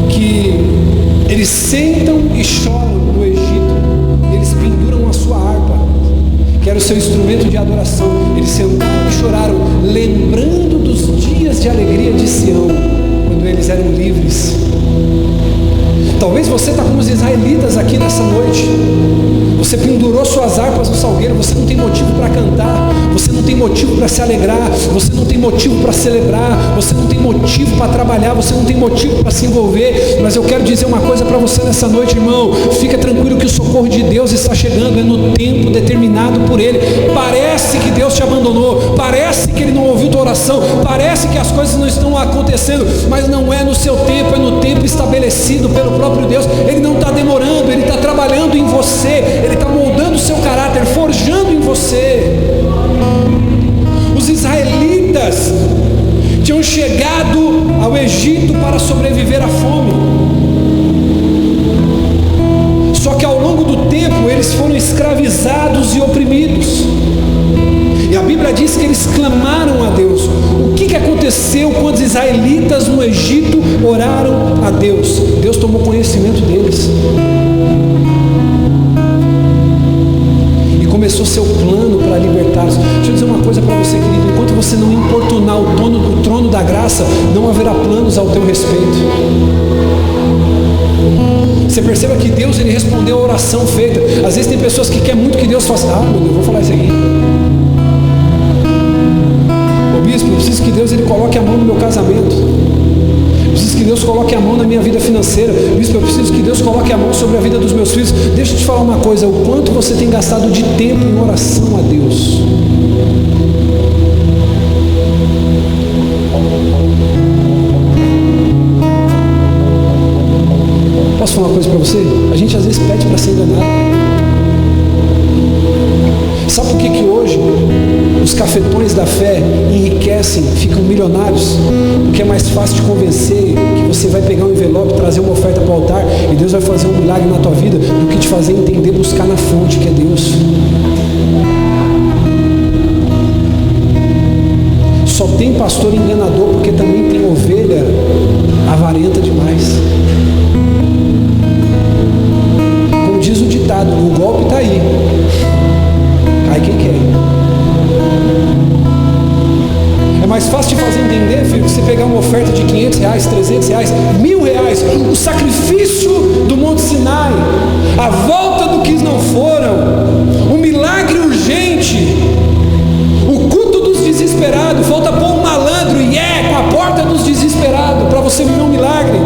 que eles sentam e choram no Egito. Eles penduram a sua harpa, que era o seu instrumento de adoração. Eles sentaram e choraram, lembrando dos dias de alegria de Sião, quando eles eram livres. Talvez você está como os israelitas aqui nessa noite. Você pendurou suas harpas no salgueiro. Você não tem motivo para cantar. Você não tem motivo para se alegrar. Você não tem motivo para celebrar. Você não tem motivo para trabalhar. Você não tem motivo para se envolver. Mas eu quero dizer uma coisa para você nessa noite, irmão. Fica tranquilo que o socorro de Deus está chegando. É no tempo determinado por Ele. Parece que Deus te abandonou. Parece que Ele não ouviu tua oração. Parece que as coisas não estão acontecendo. Mas não é no seu tempo. É no tempo estabelecido pelo próprio Deus. Ele não está demorando. Ele está trabalhando em você. Ele está moldando o seu caráter, forjando em você. Os israelitas tinham chegado ao Egito para sobreviver à fome. Só que ao longo do tempo eles foram escravizados e oprimidos. E a Bíblia diz que eles clamaram a Deus. O que aconteceu quando os israelitas no Egito oraram a Deus? Deus tomou conhecimento deles. Começou seu plano para libertá-los. Deixa eu dizer uma coisa para você, querido. Enquanto você não importunar o trono da graça, não haverá planos ao teu respeito. Você perceba que Deus, Ele respondeu a oração feita. Às vezes tem pessoas que querem muito que Deus faça. Meu Deus, eu vou falar isso aqui. Ô bispo, eu preciso que Deus Ele coloque a mão no meu casamento. Eu preciso que Deus coloque a mão na minha vida financeira. Bispo, eu preciso que Deus coloque a mão sobre a vida dos meus filhos. Deixa eu te falar uma coisa: o quanto você tem gastado de tempo em oração a Deus. Posso falar uma coisa para você? A gente às vezes pede para ser enganado. Sabe por que hoje os cafetões da fé enriquecem, ficam milionários? Porque é mais fácil te convencer que você vai pegar um envelope, trazer uma oferta para o altar e Deus vai fazer um milagre na tua vida, do que te fazer entender, buscar na fonte que é Deus. Só tem pastor enganador porque também tem ovelha avarenta demais. Como diz o ditado, o golpe está aí. Cai quem quer. É mais fácil de fazer entender, filho, que você pegar uma oferta de R$500, R$300, R$1.000, o sacrifício do Monte Sinai, a volta do que não foram, o milagre urgente, o culto dos desesperados. Falta pôr um malandro com a porta dos desesperados para você viver um milagre.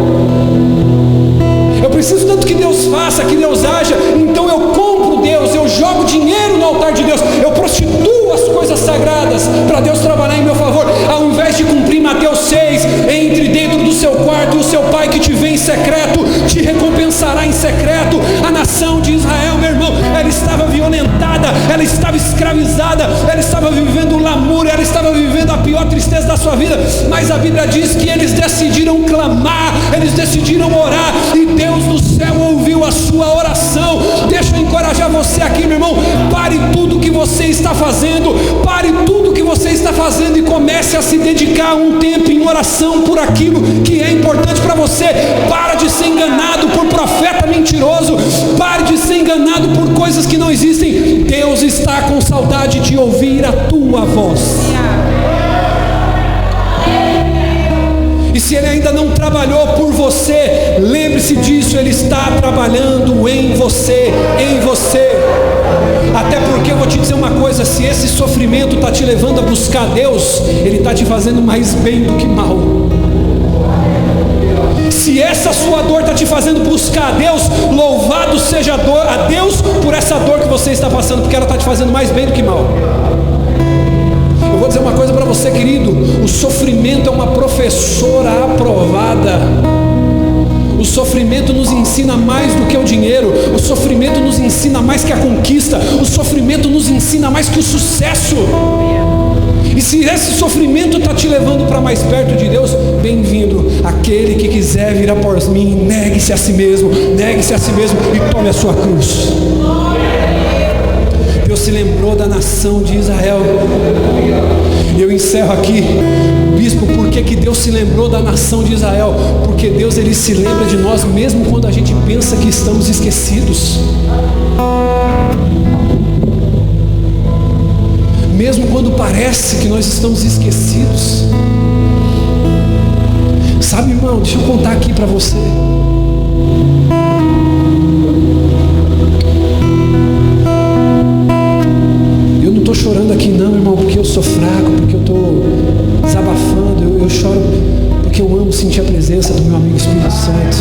Eu preciso tanto que Deus faça, que Deus haja, então eu compro Deus, eu jogo dinheiro no altar de Deus, eu prostituo as coisas sagradas para Deus trabalhar em meu favor, ao invés de cumprir Mateus 6, entre dentro do seu quarto e o seu pai que te vê em secreto, te recompensará em secreto. A nação de Israel, meu irmão, ela estava violentada, ela estava escravizada, ela estava vivendo lamúria, ela estava vivendo a pior tristeza da sua vida, mas a Bíblia diz que eles decidiram clamar, eles decidiram orar, e Deus do céu ouviu a sua oração. Deixa eu encorajar você aqui, meu irmão. Pare tudo que você está fazendo, pare tudo que você está fazendo e comece Comece a se dedicar um tempo em oração por aquilo que é importante para você. Para de ser enganado por profeta mentiroso. Pare de ser enganado por coisas que não existem. Deus está com saudade de ouvir a tua voz. E se Ele ainda não trabalhou por você, lembre-se disso, Ele está trabalhando em você, em você. Até porque eu vou te dizer uma coisa, se esse sofrimento está te levando a buscar Deus, Ele está te fazendo mais bem do que mal. Se essa sua dor está te fazendo buscar a Deus, louvado seja a Deus por essa dor que você está passando, porque ela está te fazendo mais bem do que mal. Eu vou dizer uma coisa para você, querido, o sofrimento é uma professora aprovada. O sofrimento nos ensina mais do que o dinheiro. O sofrimento nos ensina mais que a conquista. O sofrimento nos ensina mais que o sucesso. E se esse sofrimento está te levando para mais perto de Deus, bem-vindo. Aquele que quiser vir após mim, negue-se a si mesmo e tome a sua cruz. Deus se lembrou da nação de Israel. Eu encerro aqui, bispo, por que Deus se lembrou da nação de Israel? Porque Deus, Ele se lembra de nós mesmo quando a gente pensa que estamos esquecidos. Mesmo quando parece que nós estamos esquecidos. Sabe, irmão, deixa eu contar aqui para você. Eu não estou chorando aqui não, irmão, porque eu sou fraco, porque eu estou desabafando. Eu choro porque eu amo sentir a presença do meu amigo Espírito Santo.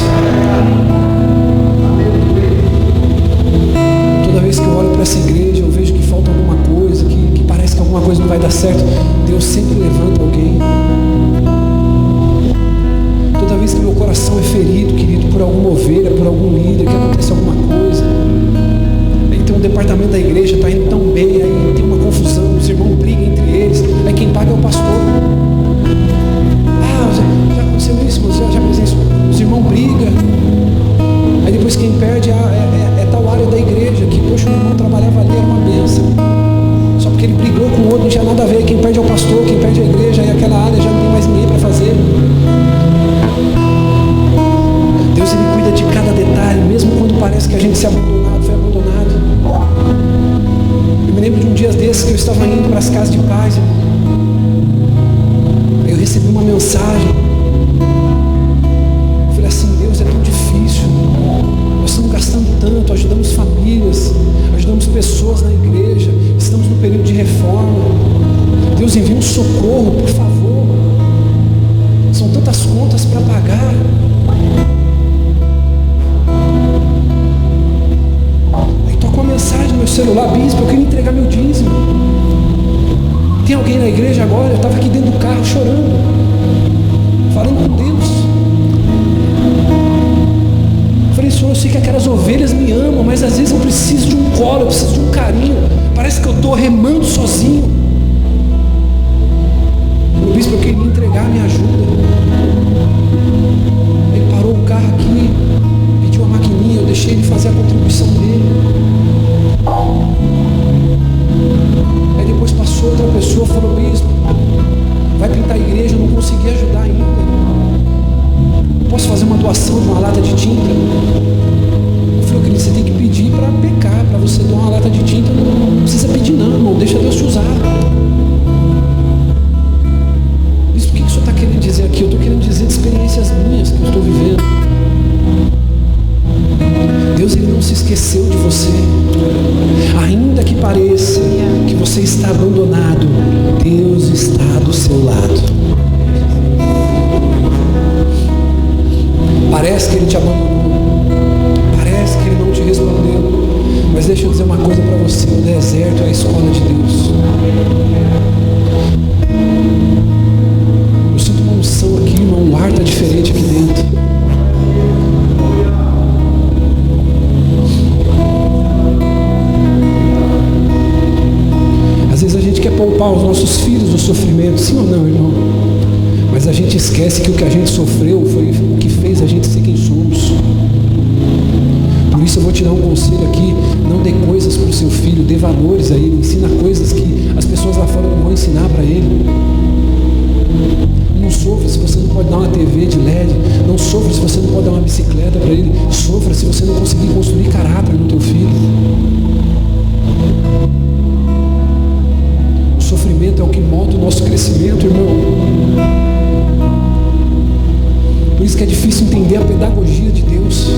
Toda vez que eu olho para essa igreja, eu vejo que falta alguma coisa, que parece que alguma coisa não vai dar certo. Deus sempre levanta alguém. Toda vez que meu coração é ferido, querido, por alguma ovelha, por algum líder, que acontece alguma coisa, aí tem um departamento da igreja, está indo tão bem, aí tem uma confusão, os irmãos brigam entre eles, aí quem paga é o pastor. Já aconteceu isso, já presenciou, os irmãos brigam, aí depois quem perde é tal área da igreja, que poxa, o irmão trabalhava ali, era uma bênção, só porque ele brigou com o outro, não tinha nada a ver. Quem perde é o pastor, quem perde é a igreja, aí aquela área já não tem mais ninguém para fazer. Deus, Ele cuida de cada detalhe, mesmo quando parece que a gente foi abandonado. Eu me lembro de um dia desses que eu estava indo para as casas de paz, aí eu recebi uma mensagem. Eu falei assim: Deus, é tão difícil, nós estamos gastando tanto, ajudamos famílias, ajudamos pessoas na igreja, estamos no período de reforma. Deus, envia um socorro, por favor, são tantas contas para pagar. Mensagem no meu celular: bispo, eu queria entregar meu dízimo. Tem alguém na igreja agora? Eu estava aqui dentro do carro chorando, falando com Deus. Eu falei: Senhor, eu sei que aquelas ovelhas me amam, mas às vezes eu preciso de um colo, eu preciso de um carinho. Parece que eu estou remando sozinho. O bispo, eu queria entregar a minha ajuda. Ele parou o carro aqui, pediu a maquininha, eu deixei ele fazer a contribuição dele. Aí depois passou outra pessoa, falou: bispo, vai pintar a igreja, eu não consegui ajudar ainda. Posso fazer uma doação de uma lata de tinta? Eu falei: querido, você tem que pedir para pecar, para você doar uma lata de tinta. Não precisa pedir não, irmão, deixa Deus te usar. Isso, o que o senhor está querendo dizer aqui? Eu estou querendo dizer de experiências minhas que eu estou vivendo. Deus, Ele não se esqueceu de você. Ainda que pareça que você está abandonado, Deus está do seu lado. Parece que Ele te abandonou, parece que Ele não te respondeu, mas deixa eu dizer uma coisa para você: o deserto é a escola de Deus. Eu sinto uma unção aqui, irmão, o ar está diferente aqui dentro. Às vezes a gente quer poupar os nossos filhos do sofrimento, sim ou não, irmão? Mas a gente esquece que o que a gente sofreu foi o que fez a gente ser quem somos. Por isso eu vou te dar um conselho aqui: não dê coisas para o seu filho, dê valores a ele, ensina coisas que as pessoas lá fora não vão ensinar para ele. Não sofra se você não pode dar uma TV de LED. Não sofra se você não pode dar uma bicicleta para ele. Sofra se você não conseguir construir caráter no teu filho. O sofrimento é o que molda o nosso crescimento, irmão. Por isso que é difícil entender a pedagogia de Deus.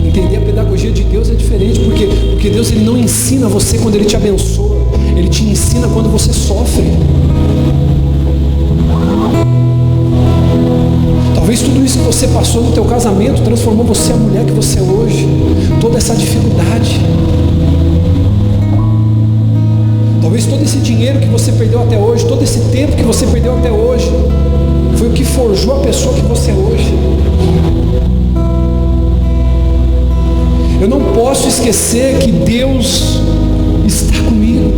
Entender a pedagogia de Deus é diferente, porque Deus ele não ensina você quando Ele te abençoa. Ele te ensina quando você sofre. Talvez tudo isso que você passou no teu casamento transformou você a mulher que você é hoje. Toda essa dificuldade. Talvez todo esse dinheiro que você perdeu até hoje, todo esse tempo que você perdeu até hoje, foi o que forjou a pessoa que você é hoje. Eu não posso esquecer que Deus está comigo.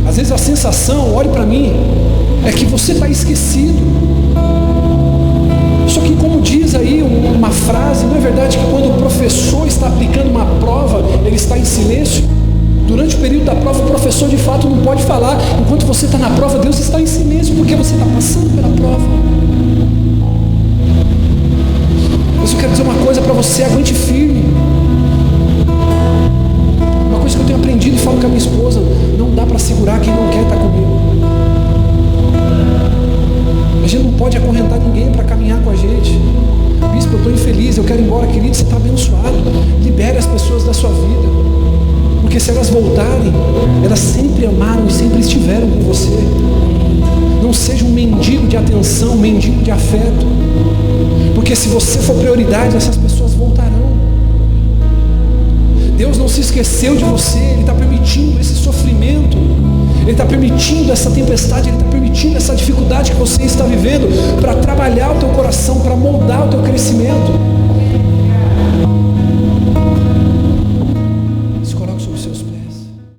Às vezes a sensação, olhe para mim, é que você está esquecido. Só que como diz aí uma frase, não é verdade que quando o professor está aplicando uma prova, ele está em silêncio? Durante o período da prova, o professor de fato não pode falar. Enquanto você está na prova, Deus está em silêncio, porque você está passando pela prova. Mas eu quero dizer uma coisa para você, aguente firme. Uma coisa que eu tenho aprendido e falo com a minha esposa: não dá para segurar quem não quer estar comigo. A gente não pode acorrentar ninguém para caminhar com a gente. Bispo, eu estou infeliz, eu quero ir embora. Querido, você está abençoado. Libere as pessoas da sua vida, porque se elas voltarem, elas sempre amaram e sempre estiveram com você. Não seja um mendigo de atenção, um mendigo de afeto, porque se você for prioridade, essas pessoas voltarão. Deus não se esqueceu de você. Ele está permitindo esse sofrimento, Ele está permitindo essa tempestade, Ele está permitindo essa dificuldade que você está vivendo, para trabalhar o teu coração, para moldar o teu crescimento.